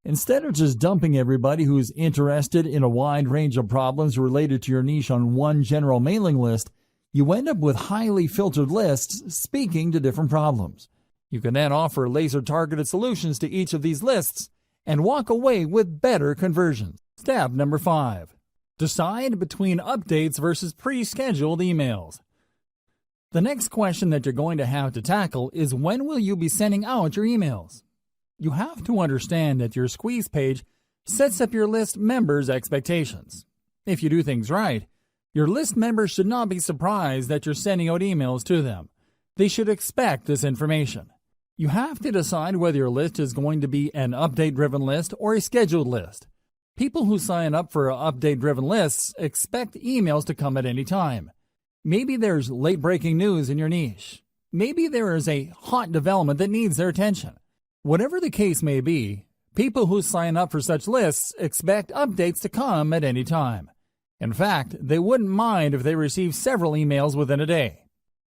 Instead of just dumping everybody who's interested in a wide range of problems related to your niche on one general mailing list, you end up with highly filtered lists speaking to different problems. You can then offer laser-targeted solutions to each of these lists and walk away with better conversions. Step number 5. Decide between updates versus pre-scheduled emails. The next question that you're going to have to tackle is when will you be sending out your emails? You have to understand that your squeeze page sets up your list members' expectations. If you do things right, your list members should not be surprised that you're sending out emails to them. They should expect this information. You have to decide whether your list is going to be an update-driven list or a scheduled list. People who sign up for update-driven lists expect emails to come at any time. Maybe there's late-breaking news in your niche. Maybe there is a hot development that needs their attention. Whatever the case may be, people who sign up for such lists expect updates to come at any time. In fact, they wouldn't mind if they receive several emails within a day.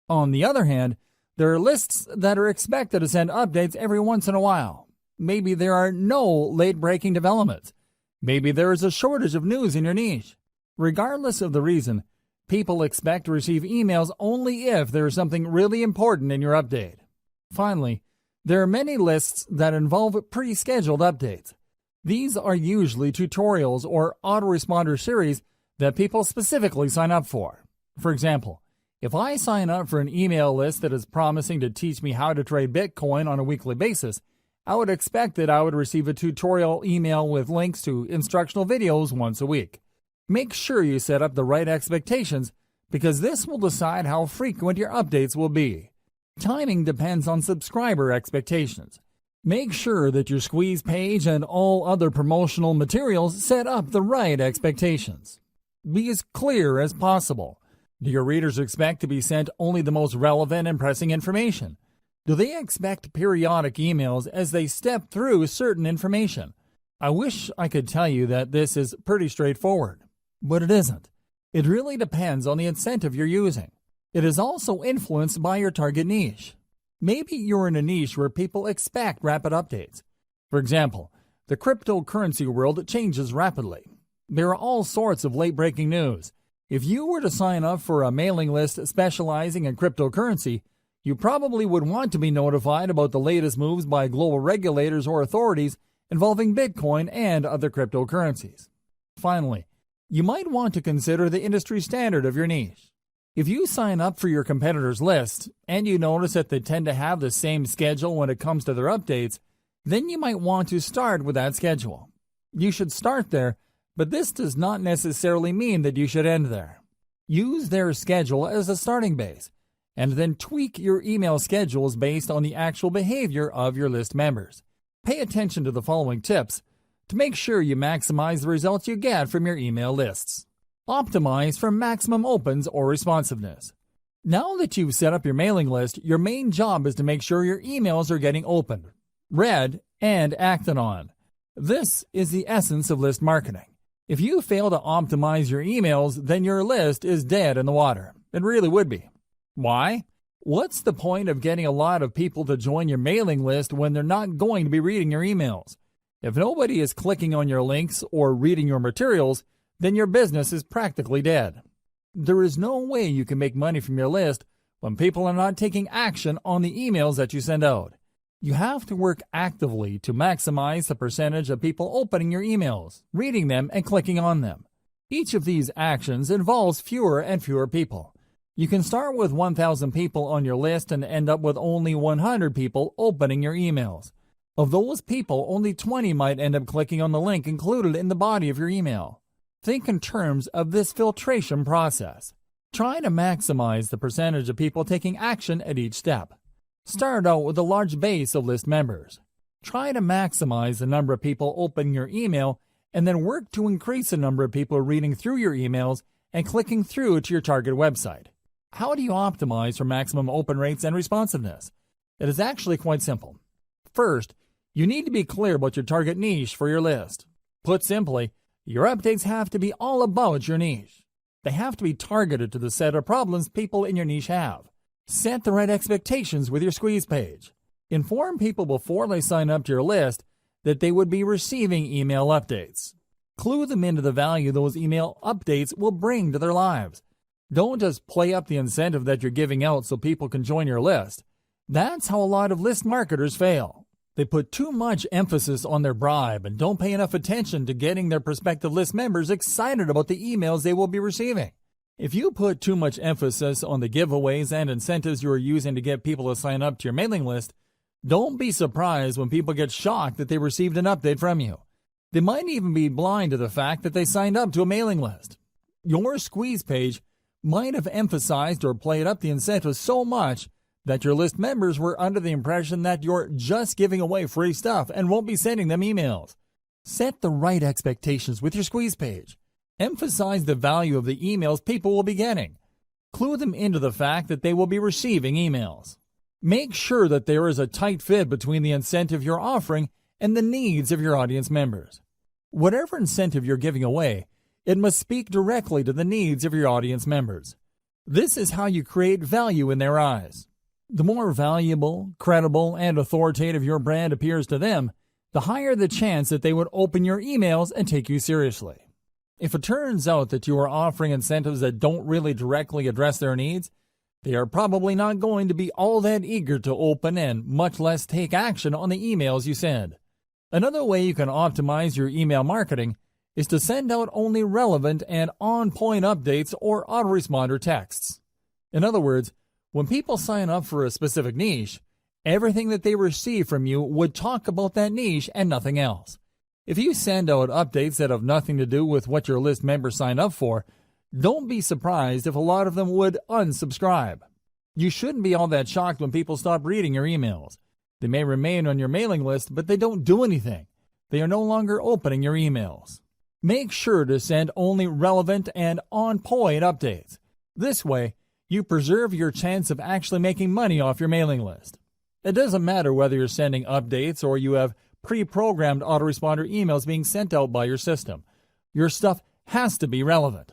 On the other hand, there are lists that are expected to send updates every once in a while. Maybe there are no late-breaking developments. Maybe there is a shortage of news in your niche. Regardless of the reason, people expect to receive emails only if there is something really important in your update. Finally, there are many lists that involve pre-scheduled updates. These are usually tutorials or autoresponder series that people specifically sign up for. For example, if I sign up for an email list that is promising to teach me how to trade Bitcoin on a weekly basis, I would expect that I would receive a tutorial email with links to instructional videos once a week. Make sure you set up the right expectations because this will decide how frequent your updates will be. Timing depends on subscriber expectations. Make sure that your squeeze page and all other promotional materials set up the right expectations. Be as clear as possible. Do your readers expect to be sent only the most relevant and pressing information? Do they expect periodic emails as they step through certain information? I wish I could tell you that this is pretty straightforward, but it isn't. It really depends on the incentive you're using. It is also influenced by your target niche. Maybe you're in a niche where people expect rapid updates. For example, the cryptocurrency world changes rapidly. There are all sorts of late-breaking news. If you were to sign up for a mailing list specializing in cryptocurrency, you probably would want to be notified about the latest moves by global regulators or authorities involving Bitcoin and other cryptocurrencies. Finally, you might want to consider the industry standard of your niche. If you sign up for your competitor's list and you notice that they tend to have the same schedule when it comes to their updates, then you might want to start with that schedule. You should start there, but this does not necessarily mean that you should end there. Use their schedule as a starting base, and then tweak your email schedules based on the actual behavior of your list members. Pay attention to the following tips to make sure you maximize the results you get from your email lists. Optimize for maximum opens or responsiveness. Now that you've set up your mailing list, your main job is to make sure your emails are getting opened, read, and acted on. This is the essence of list marketing. If you fail to optimize your emails, then your list is dead in the water. It really would be. Why? What's the point of getting a lot of people to join your mailing list when they're not going to be reading your emails? If nobody is clicking on your links or reading your materials, then your business is practically dead. There is no way you can make money from your list when people are not taking action on the emails that you send out. You have to work actively to maximize the percentage of people opening your emails, reading them, and clicking on them. Each of these actions involves fewer and fewer people. You can start with 1,000 people on your list and end up with only 100 people opening your emails. Of those people, only 20 might end up clicking on the link included in the body of your email. Think in terms of this filtration process. Try to maximize the percentage of people taking action at each step. Start out with a large base of list members. Try to maximize the number of people opening your email and then work to increase the number of people reading through your emails and clicking through to your target website. How do you optimize for maximum open rates and responsiveness? It is actually quite simple. First, you need to be clear about your target niche for your list. Put simply, your updates have to be all about your niche. They have to be targeted to the set of problems people in your niche have. Set the right expectations with your squeeze page. Inform people before they sign up to your list that they would be receiving email updates. Clue them into the value those email updates will bring to their lives. Don't just play up the incentive that you're giving out so people can join your list. That's how a lot of list marketers fail. They put too much emphasis on their bribe and don't pay enough attention to getting their prospective list members excited about the emails they will be receiving. If you put too much emphasis on the giveaways and incentives you are using to get people to sign up to your mailing list, Don't be surprised when people get shocked that they received an update from you. They might even be blind to the fact that they signed up to a mailing list. Your squeeze page might have emphasized or played up the incentives so much that your list members were under the impression that you're just giving away free stuff and won't be sending them emails. Set the right expectations with your squeeze page. Emphasize the value of the emails people will be getting. Clue them into the fact that they will be receiving emails. Make sure that there is a tight fit between the incentive you're offering and the needs of your audience members. Whatever incentive you're giving away, it must speak directly to the needs of your audience members. This is how you create value in their eyes. The more valuable, credible, and authoritative your brand appears to them, the higher the chance that they would open your emails and take you seriously. If it turns out that you are offering incentives that don't really directly address their needs, they are probably not going to be all that eager to open and much less take action on the emails you send. Another way you can optimize your email marketing is to send out only relevant and on-point updates or autoresponder texts. In other words, when people sign up for a specific niche, everything that they receive from you would talk about that niche and nothing else. If you send out updates that have nothing to do with what your list members sign up for, don't be surprised if a lot of them would unsubscribe. You shouldn't be all that shocked when people stop reading your emails. They may remain on your mailing list, but they don't do anything. They are no longer opening your emails. Make sure to send only relevant and on-point updates. This way, you preserve your chance of actually making money off your mailing list. It doesn't matter whether you're sending updates or you have pre-programmed autoresponder emails being sent out by your system. Your stuff has to be relevant.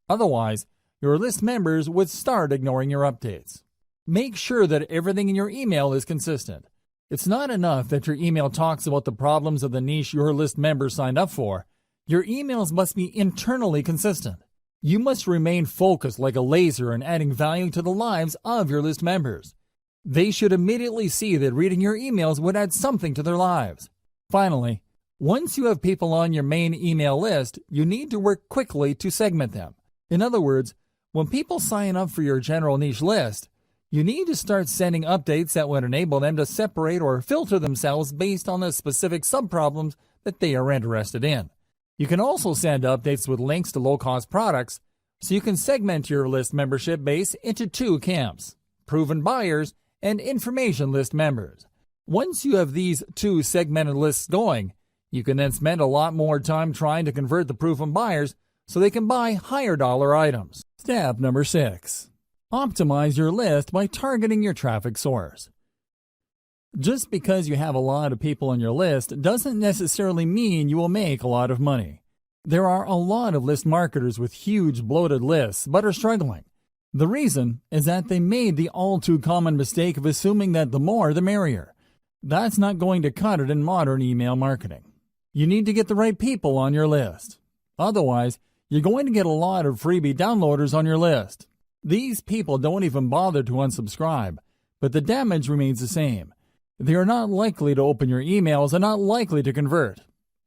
Otherwise, your list members would start ignoring your updates. Make sure that everything in your email is consistent. It's not enough that your email talks about the problems of the niche your list members signed up for. Your emails must be internally consistent. You must remain focused like a laser in adding value to the lives of your list members. They should immediately see that reading your emails would add something to their lives. Finally, once you have people on your main email list, you need to work quickly to segment them. In other words, when people sign up for your general niche list, you need to start sending updates that would enable them to separate or filter themselves based on the specific subproblems that they are interested in. You can also send updates with links to low-cost products, so you can segment your list membership base into two camps: proven buyers and information list members. Once you have these two segmented lists going, you can then spend a lot more time trying to convert the proven buyers so they can buy higher dollar items. Step number 6. Optimize your list by targeting your traffic source. Just because you have a lot of people on your list doesn't necessarily mean you will make a lot of money. There are a lot of list marketers with huge bloated lists but are struggling. The reason is that they made the all-too-common mistake of assuming that the more the merrier. That's not going to cut it in modern email marketing. You need to get the right people on your list. Otherwise, you're going to get a lot of freebie downloaders on your list. These people don't even bother to unsubscribe, but the damage remains the same. They are not likely to open your emails and not likely to convert.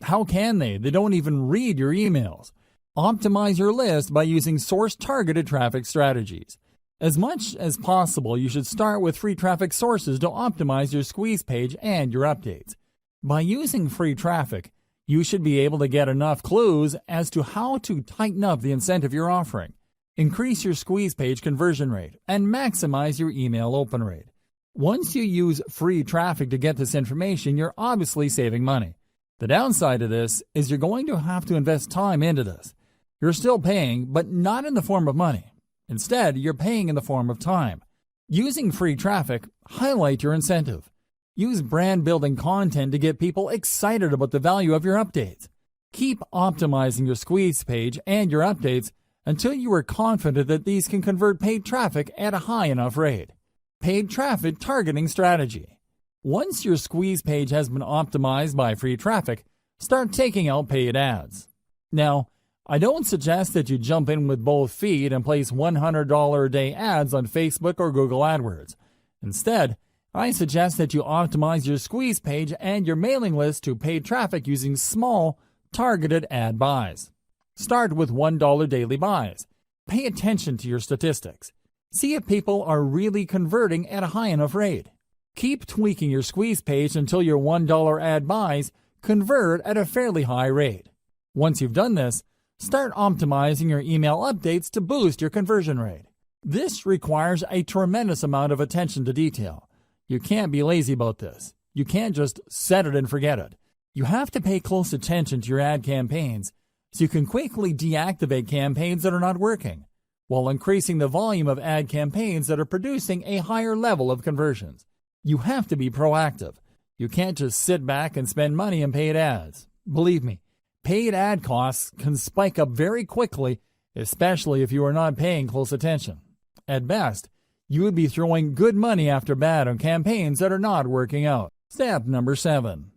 How can they? They don't even read your emails. Optimize your list by using source-targeted traffic strategies. As much as possible, you should start with free traffic sources to optimize your squeeze page and your updates. By using free traffic, you should be able to get enough clues as to how to tighten up the incentive you're offering, increase your squeeze page conversion rate, and maximize your email open rate. Once you use free traffic to get this information, you're obviously saving money. The downside of this is you're going to have to invest time into this. You're still paying, but not in the form of money. Instead, you're paying in the form of time. Using free traffic, highlight your incentive. Use brand-building content to get people excited about the value of your updates. Keep optimizing your squeeze page and your updates until you are confident that these can convert paid traffic at a high enough rate. Paid traffic targeting strategy. Once your squeeze page has been optimized by free traffic, start taking out paid ads. Now, I don't suggest that you jump in with both feet and place $100 a day ads on Facebook or Google AdWords. Instead, I suggest that you optimize your squeeze page and your mailing list to paid traffic using small, targeted ad buys. Start with $1 daily buys. Pay attention to your statistics. See if people are really converting at a high enough rate. Keep tweaking your squeeze page until your $1 ad buys convert at a fairly high rate. Once you've done this, start optimizing your email updates to boost your conversion rate. This requires a tremendous amount of attention to detail. You can't be lazy about this. You can't just set it and forget it. You have to pay close attention to your ad campaigns so you can quickly deactivate campaigns that are not working, while increasing the volume of ad campaigns that are producing a higher level of conversions. You have to be proactive. You can't just sit back and spend money on paid ads. Believe me, paid ad costs can spike up very quickly, especially if you are not paying close attention. At best, you would be throwing good money after bad on campaigns that are not working out. Step number 7.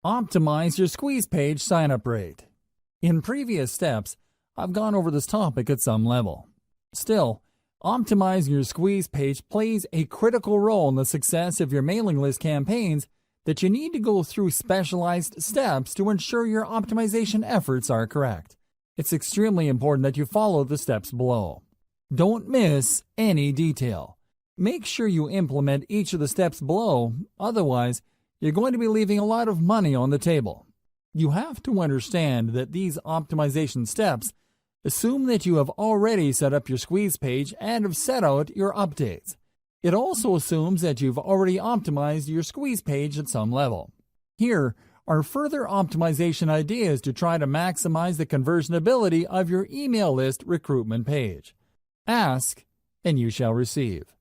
Optimize your squeeze page sign-up rate. In previous steps, I've gone over this topic at some level. Still, optimizing your squeeze page plays a critical role in the success of your mailing list campaigns that you need to go through specialized steps to ensure your optimization efforts are correct. It's extremely important that you follow the steps below. Don't miss any detail. Make sure you implement each of the steps below, otherwise, you're going to be leaving a lot of money on the table. You have to understand that these optimization steps assume that you have already set up your squeeze page and have set out your updates. It also assumes that you've already optimized your squeeze page at some level. Here are further optimization ideas to try to maximize the conversion ability of your email list recruitment page. Ask, and you shall receive.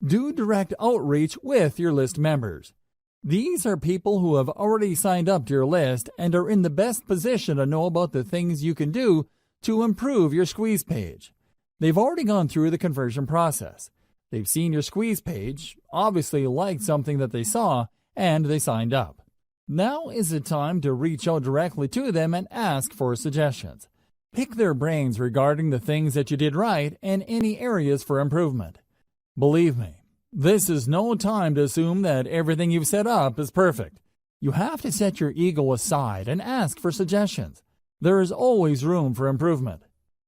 Do direct outreach with your list members. These are people who have already signed up to your list and are in the best position to know about the things you can do to improve your squeeze page. They've already gone through the conversion process. They've seen your squeeze page, obviously liked something that they saw, and they signed up. Now is the time to reach out directly to them and ask for suggestions. Pick their brains regarding the things that you did right and any areas for improvement. Believe me, this is no time to assume that everything you've set up is perfect. You have to set your ego aside and ask for suggestions. There is always room for improvement.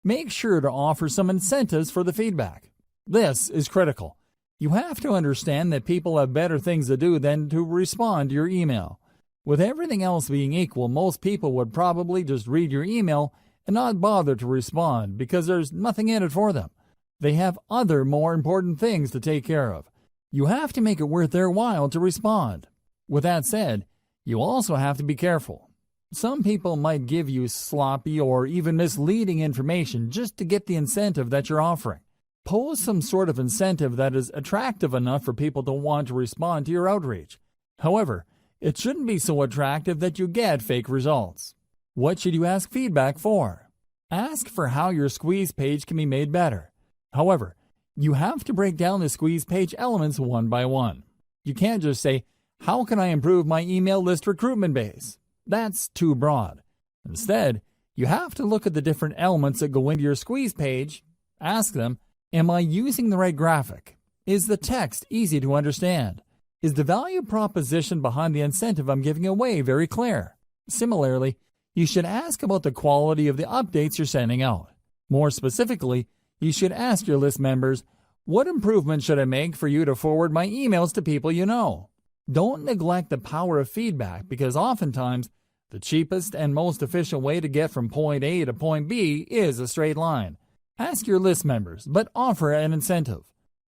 Make sure to offer some incentives for the feedback. This is critical. You have to understand that people have better things to do than to respond to your email. With everything else being equal, most people would probably just read your email and not bother to respond because there's nothing in it for them. They have other more important things to take care of. You have to make it worth their while to respond. With that said, you also have to be careful. Some people might give you sloppy or even misleading information just to get the incentive that you're offering. Pose some sort of incentive that is attractive enough for people to want to respond to your outreach. However, it shouldn't be so attractive that you get fake results. What should you ask feedback for? Ask for how your squeeze page can be made better. However, you have to break down the squeeze page elements one by one. You can't just say, "How can I improve my email list recruitment base?" That's too broad. Instead, you have to look at the different elements that go into your squeeze page. Ask them, am I using the right graphic? Is the text easy to understand? Is the value proposition behind the incentive I'm giving away very clear? Similarly, you should ask about the quality of the updates you're sending out. More specifically, you should ask your list members, what improvements should I make for you to forward my emails to people you know? Don't neglect the power of feedback because oftentimes the cheapest and most efficient way to get from point A to point B is a straight line. Ask your list members, but offer an incentive.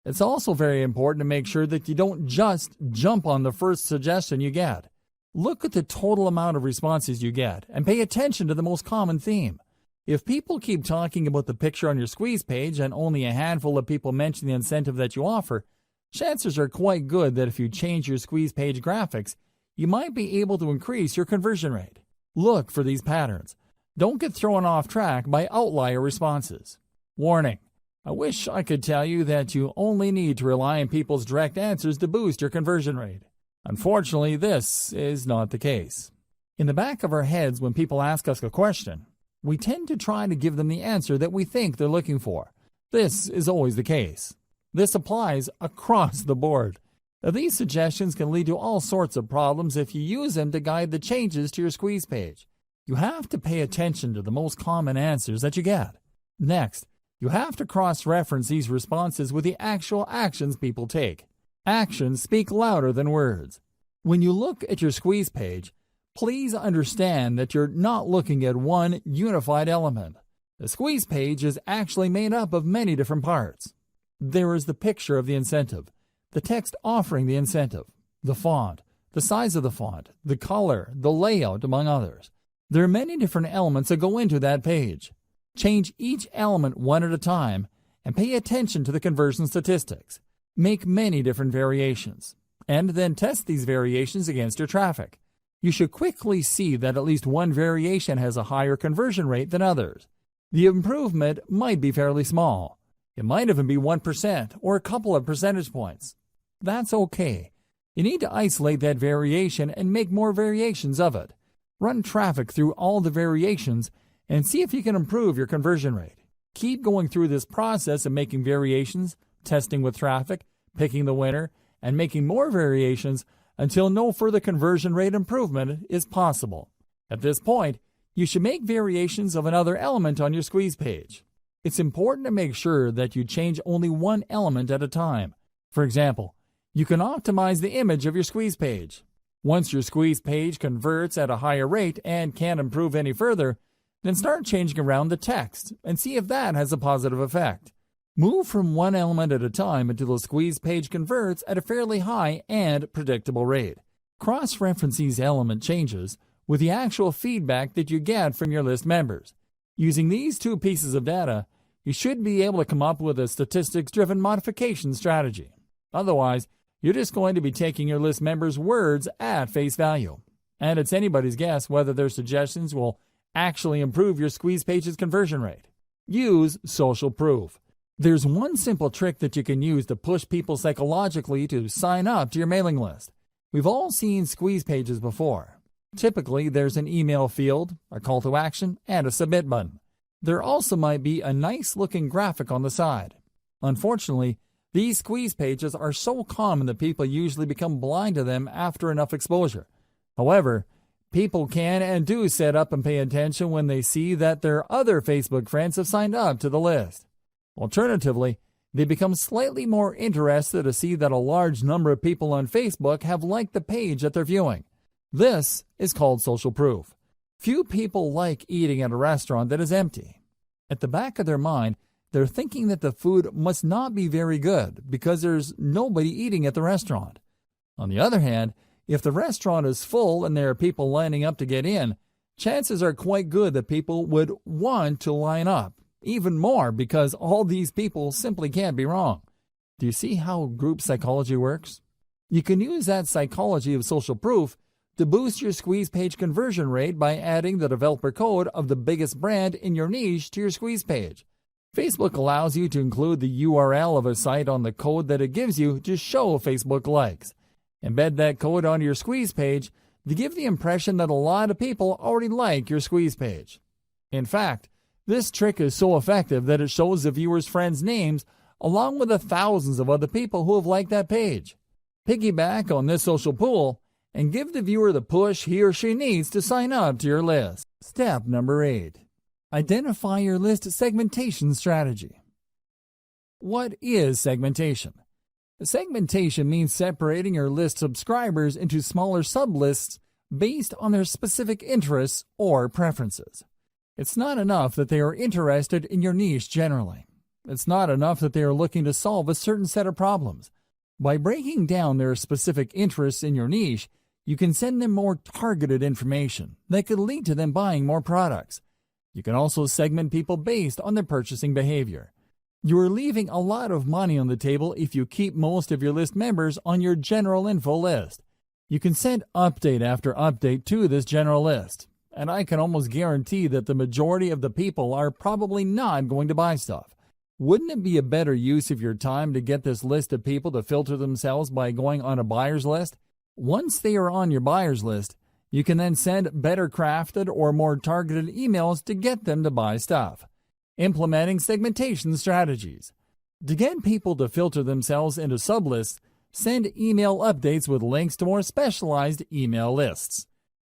It's also very important to make sure that you don't just jump on the first suggestion you get. Look at the total amount of responses you get and pay attention to the most common theme. If people keep talking about the picture on your squeeze page and only a handful of people mention the incentive that you offer, chances are quite good that if you change your squeeze page graphics, you might be able to increase your conversion rate. Look for these patterns. Don't get thrown off track by outlier responses. Warning: I wish I could tell you that you only need to rely on people's direct answers to boost your conversion rate. Unfortunately, this is not the case. In the back of our heads, when people ask us a question, we tend to try to give them the answer that we think they're looking for. This is always the case. This applies across the board. Now, these suggestions can lead to all sorts of problems if you use them to guide the changes to your squeeze page. You have to pay attention to the most common answers that you get. Next, you have to cross-reference these responses with the actual actions people take. Actions speak louder than words. When you look at your squeeze page, please understand that you're not looking at one unified element. The squeeze page is actually made up of many different parts. There is the picture of the incentive, the text offering the incentive, the font, the size of the font, the color, the layout, among others. There are many different elements that go into that page. Change each element one at a time and pay attention to the conversion statistics. Make many different variations, and then test these variations against your traffic. You should quickly see that at least one variation has a higher conversion rate than others. The improvement might be fairly small. It might even be 1% or a couple of percentage points. That's okay. You need to isolate that variation and make more variations of it. Run traffic through all the variations and see if you can improve your conversion rate. Keep going through this process of making variations, testing with traffic, picking the winner, and making more variations until no further conversion rate improvement is possible. At this point, you should make variations of another element on your squeeze page. It's important to make sure that you change only one element at a time. For example, you can optimize the image of your squeeze page. Once your squeeze page converts at a higher rate and can't improve any further, then start changing around the text and see if that has a positive effect. Move from one element at a time until the squeeze page converts at a fairly high and predictable rate. Cross-reference these element changes with the actual feedback that you get from your list members. Using these two pieces of data, you should be able to come up with a statistics-driven modification strategy. Otherwise, you're just going to be taking your list members' words at face value. And it's anybody's guess whether their suggestions will actually improve your squeeze page's conversion rate. Use social proof. There's one simple trick that you can use to push people psychologically to sign up to your mailing list. We've all seen squeeze pages before. Typically, there's an email field, a call to action, and a submit button. There also might be a nice-looking graphic on the side. Unfortunately, these squeeze pages are so common that people usually become blind to them after enough exposure. However, people can and do set up and pay attention when they see that their other Facebook friends have signed up to the list. Alternatively, they become slightly more interested to see that a large number of people on Facebook have liked the page that they're viewing. This is called social proof. Few people like eating at a restaurant that is empty. At the back of their mind, they're thinking that the food must not be very good because there's nobody eating at the restaurant. On the other hand, if the restaurant is full and there are people lining up to get in, chances are quite good that people would want to line up, even more because all these people simply can't be wrong. Do you see how group psychology works? You can use that psychology of social proof to boost your squeeze page conversion rate by adding the developer code of the biggest brand in your niche to your squeeze page. Facebook allows you to include the URL of a site on the code that it gives you to show Facebook likes. Embed that code onto your squeeze page to give the impression that a lot of people already like your squeeze page. In fact, this trick is so effective that it shows the viewer's friends' names along with the thousands of other people who have liked that page. Piggyback on this social pool and give the viewer the push he or she needs to sign up to your list. Step number 8. Identify your list segmentation strategy. What is segmentation? Segmentation means separating your list subscribers into smaller sublists based on their specific interests or preferences. It's not enough that they are interested in your niche generally. It's not enough that they are looking to solve a certain set of problems. By breaking down their specific interests in your niche, you can send them more targeted information that could lead to them buying more products. You can also segment people based on their purchasing behavior. You are leaving a lot of money on the table if you keep most of your list members on your general info list. You can send update after update to this general list, and I can almost guarantee that the majority of the people are probably not going to buy stuff. Wouldn't it be a better use of your time to get this list of people to filter themselves by going on a buyer's list? Once they are on your buyer's list, you can then send better crafted or more targeted emails to get them to buy stuff. Implementing segmentation strategies. To get people to filter themselves into sublists, send email updates with links to more specialized email lists.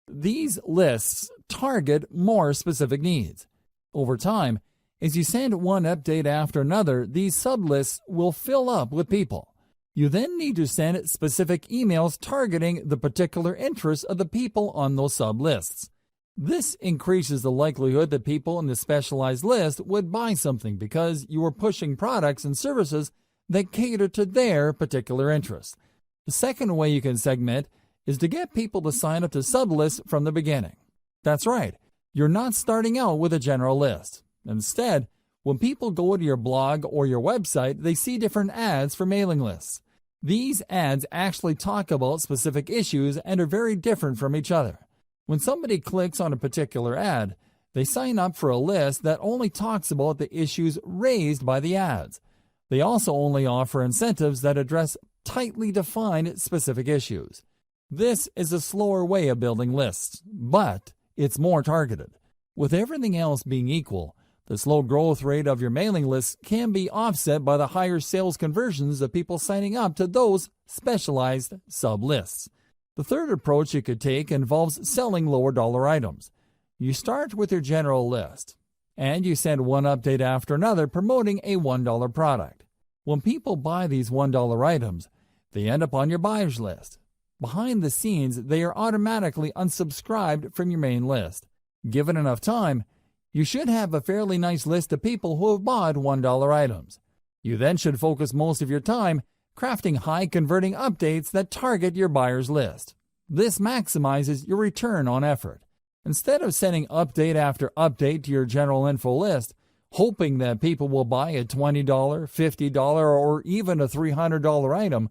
These lists target more specific needs. Over time, as you send one update after another, these sublists will fill up with people. You then need to send specific emails targeting the particular interests of the people on those sub-lists. This increases the likelihood that people in the specialized list would buy something because you are pushing products and services that cater to their particular interests. The second way you can segment is to get people to sign up to sub-lists from the beginning. That's right, you're not starting out with a general list. Instead, when people go to your blog or your website, they see different ads for mailing lists. These ads actually talk about specific issues and are very different from each other. When somebody clicks on a particular ad, they sign up for a list that only talks about the issues raised by the ads. They also only offer incentives that address tightly defined specific issues. This is a slower way of building lists, but it's more targeted. With everything else being equal, the slow growth rate of your mailing lists can be offset by the higher sales conversions of people signing up to those specialized sub-lists. The third approach you could take involves selling lower dollar items. You start with your general list, and you send one update after another promoting a $1 product. When people buy these $1 items, they end up on your buyers list. Behind the scenes, they are automatically unsubscribed from your main list. Given enough time, you should have a fairly nice list of people who have bought $1 items. You then should focus most of your time crafting high-converting updates that target your buyer's list. This maximizes your return on effort. Instead of sending update after update to your general info list, hoping that people will buy a $20, $50, or even a $300 item,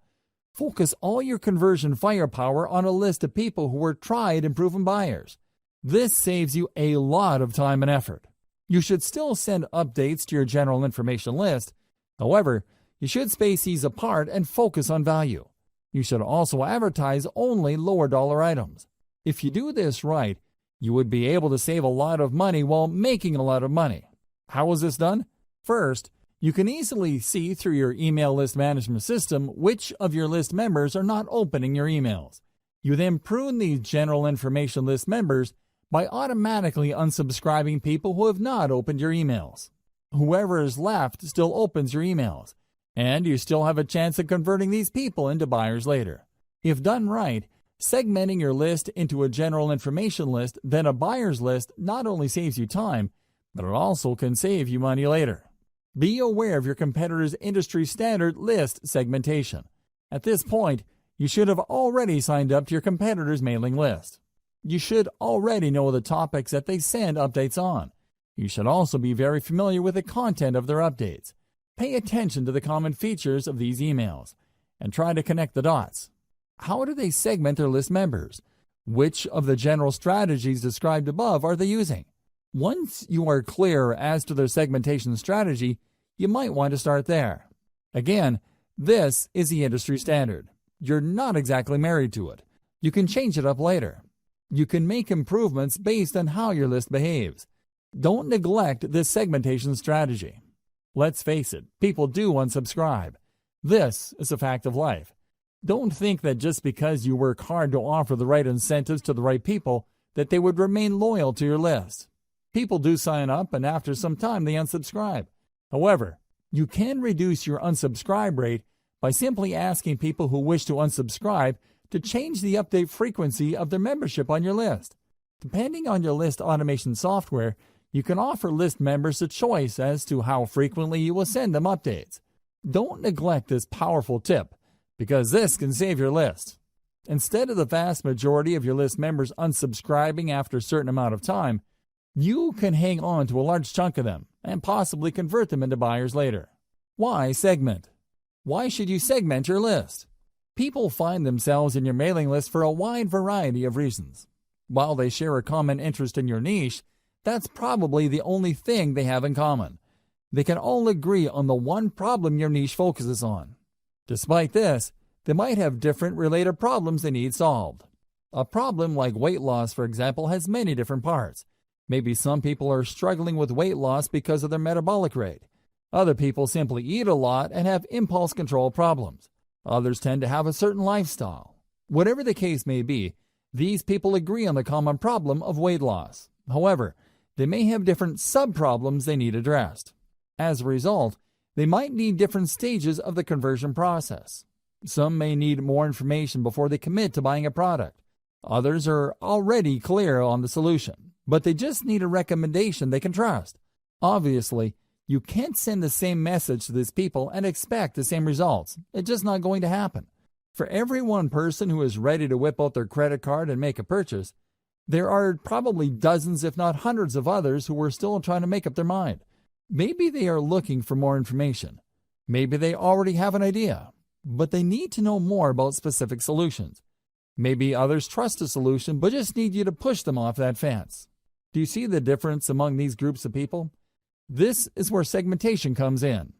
focus all your conversion firepower on a list of people who are tried and proven buyers. This saves you a lot of time and effort. You should still send updates to your general information list. However, you should space these apart and focus on value. You should also advertise only lower dollar items. If you do this right, you would be able to save a lot of money while making a lot of money. How is this done? First, you can easily see through your email list management system which of your list members are not opening your emails. You then prune these general information list members by automatically unsubscribing people who have not opened your emails. Whoever is left still opens your emails, and you still have a chance of converting these people into buyers later. If done right, segmenting your list into a general information list, then a buyer's list not only saves you time, but it also can save you money later. Be aware of your competitor's industry standard list segmentation. At this point, you should have already signed up to your competitor's mailing list. You should already know the topics that they send updates on. You should also be very familiar with the content of their updates. Pay attention to the common features of these emails and try to connect the dots. How do they segment their list members? Which of the general strategies described above are they using? Once you are clear as to their segmentation strategy, you might want to start there. Again, this is the industry standard. You're not exactly married to it. You can change it up later. You can make improvements based on how your list behaves. Don't neglect this segmentation strategy. Let's face it, people do unsubscribe. This is a fact of life. Don't think that just because you work hard to offer the right incentives to the right people, that they would remain loyal to your list. People do sign up, and after some time they unsubscribe. However, you can reduce your unsubscribe rate by simply asking people who wish to unsubscribe to change the update frequency of their membership on your list. Depending on your list automation software, you can offer list members a choice as to how frequently you will send them updates. Don't neglect this powerful tip, because this can save your list. Instead of the vast majority of your list members unsubscribing after a certain amount of time, you can hang on to a large chunk of them and possibly convert them into buyers later. Why segment? Why should you segment your list? People find themselves in your mailing list for a wide variety of reasons. While they share a common interest in your niche, that's probably the only thing they have in common. They can all agree on the one problem your niche focuses on. Despite this, they might have different related problems they need solved. A problem like weight loss, for example, has many different parts. Maybe some people are struggling with weight loss because of their metabolic rate. Other people simply eat a lot and have impulse control problems. Others tend to have a certain lifestyle. Whatever the case may be, these people agree on the common problem of weight loss. However, they may have different sub-problems they need addressed. As a result, they might need different stages of the conversion process. Some may need more information before they commit to buying a product. Others are already clear on the solution, but they just need a recommendation they can trust. Obviously, you can't send the same message to these people and expect the same results. It's just not going to happen. For every one person who is ready to whip out their credit card and make a purchase, there are probably dozens, if not hundreds of others who are still trying to make up their mind. Maybe they are looking for more information. Maybe they already have an idea, but they need to know more about specific solutions. Maybe others trust a solution but just need you to push them off that fence. Do you see the difference among these groups of people? This is where segmentation comes in.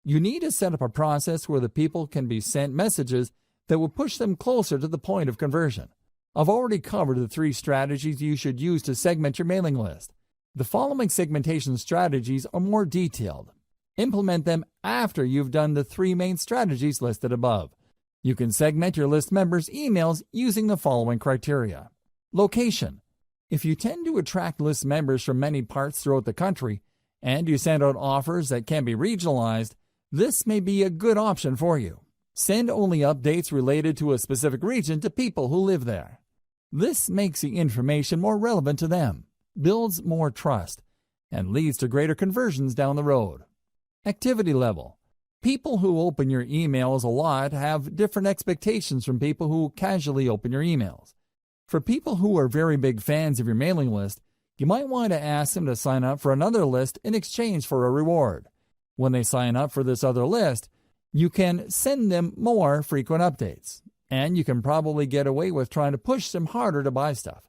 You need to set up a process where the people can be sent messages that will push them closer to the point of conversion. I've already covered the 3 strategies you should use to segment your mailing list. The following segmentation strategies are more detailed. Implement them after you've done the 3 main strategies listed above. You can segment your list members' emails using the following criteria. Location. If you tend to attract list members from many parts throughout the country, and you send out offers that can be regionalized, this may be a good option for you. Send only updates related to a specific region to people who live there. This makes the information more relevant to them, builds more trust, and leads to greater conversions down the road. Activity level. People who open your emails a lot have different expectations from people who casually open your emails. For people who are very big fans of your mailing list, you might want to ask them to sign up for another list in exchange for a reward. When they sign up for this other list, you can send them more frequent updates, and you can probably get away with trying to push them harder to buy stuff.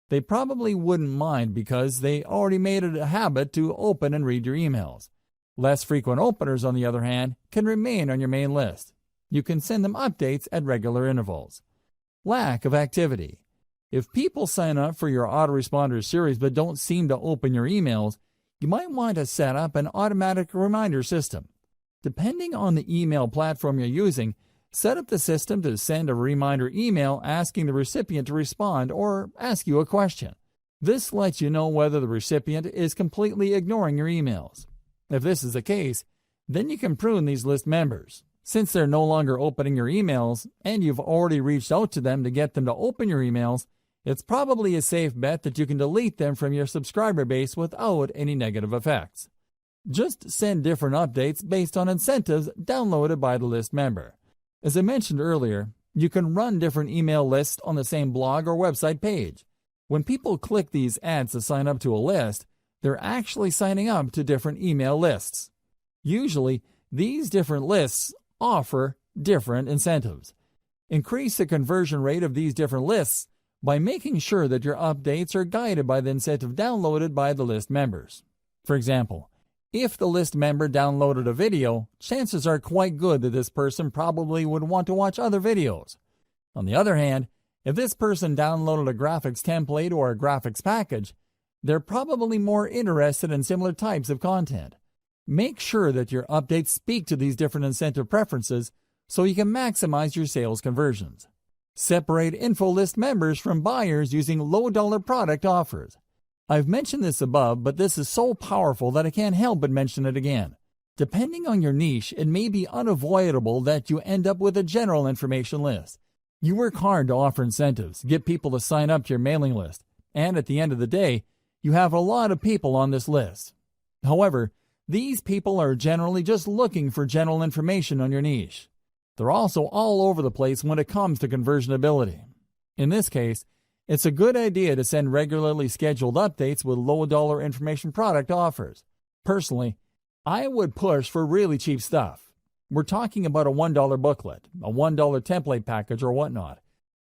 They probably wouldn't mind because they already made it a habit to open and read your emails. Less frequent openers, on the other hand, can remain on your main list. You can send them updates at regular intervals. Lack of activity. If people sign up for your autoresponder series but don't seem to open your emails, you might want to set up an automatic reminder system. Depending on the email platform you're using, set up the system to send a reminder email asking the recipient to respond or ask you a question. This lets you know whether the recipient is completely ignoring your emails. If this is the case, then you can prune these list members. Since they're no longer opening your emails and you've already reached out to them to get them to open your emails, it's probably a safe bet that you can delete them from your subscriber base without any negative effects. Just send different updates based on incentives downloaded by the list member. As I mentioned earlier, you can run different email lists on the same blog or website page. When people click these ads to sign up to a list, they're actually signing up to different email lists. Usually, these different lists offer different incentives. Increase the conversion rate of these different lists by making sure that your updates are guided by the incentive downloaded by the list members. For example, if the list member downloaded a video, chances are quite good that this person probably would want to watch other videos. On the other hand, if this person downloaded a graphics template or a graphics package, they're probably more interested in similar types of content. Make sure that your updates speak to these different incentive preferences so you can maximize your sales conversions. Separate info list members from buyers using low-dollar product offers. I've mentioned this above, but this is so powerful that I can't help but mention it again. Depending on your niche, it may be unavoidable that you end up with a general information list. You work hard to offer incentives, get people to sign up to your mailing list, and at the end of the day, you have a lot of people on this list. However, these people are generally just looking for general information on your niche. They're also all over the place when it comes to conversionability. In this case, it's a good idea to send regularly scheduled updates with low-dollar information product offers. Personally, I would push for really cheap stuff. We're talking about a $1 booklet, a $1 template package, or whatnot.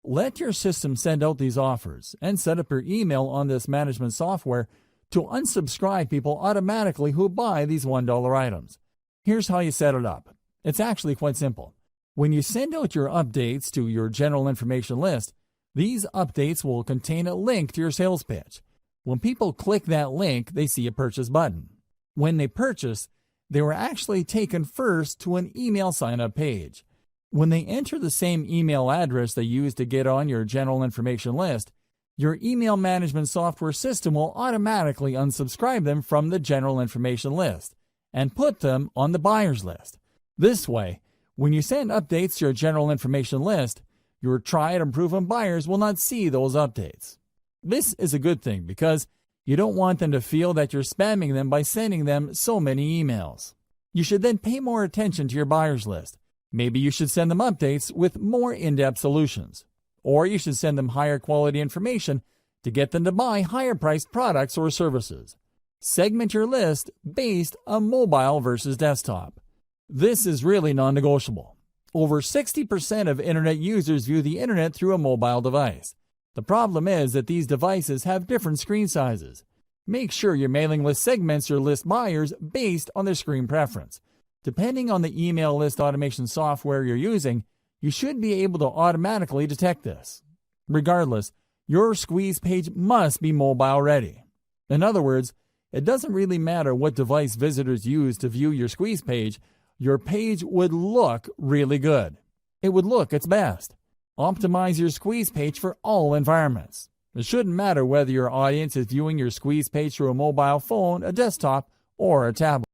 Let your system send out these offers and set up your email on this management software to unsubscribe people automatically who buy these $1 items. Here's how you set it up. It's actually quite simple. When you send out your updates to your general information list, these updates will contain a link to your sales pitch. When people click that link, they see a purchase button. When they purchase, they were actually taken first to an email sign-up page. When they enter the same email address they used to get on your general information list, your email management software system will automatically unsubscribe them from the general information list and put them on the buyer's list. This way, When you send updates to your general information list, your tried and proven buyers will not see those updates. This is a good thing because you don't want them to feel that you're spamming them by sending them so many emails. You should then pay more attention to your buyers list. Maybe you should send them updates with more in-depth solutions. Or you should send them higher quality information to get them to buy higher priced products or services. Segment your list based on mobile versus desktop. This is really non-negotiable. Over 60% of internet users view the internet through a mobile device. The problem is that these devices have different screen sizes. Make sure your mailing list segments your list buyers based on their screen preference. Depending on the email list automation software you're using, you should be able to automatically detect this. Regardless, your squeeze page must be mobile ready. In other words, it doesn't really matter what device visitors use to view your squeeze page, your page would look really good. It would look its best. Optimize your squeeze page for all environments. It shouldn't matter whether your audience is viewing your squeeze page through a mobile phone, a desktop, or a tablet.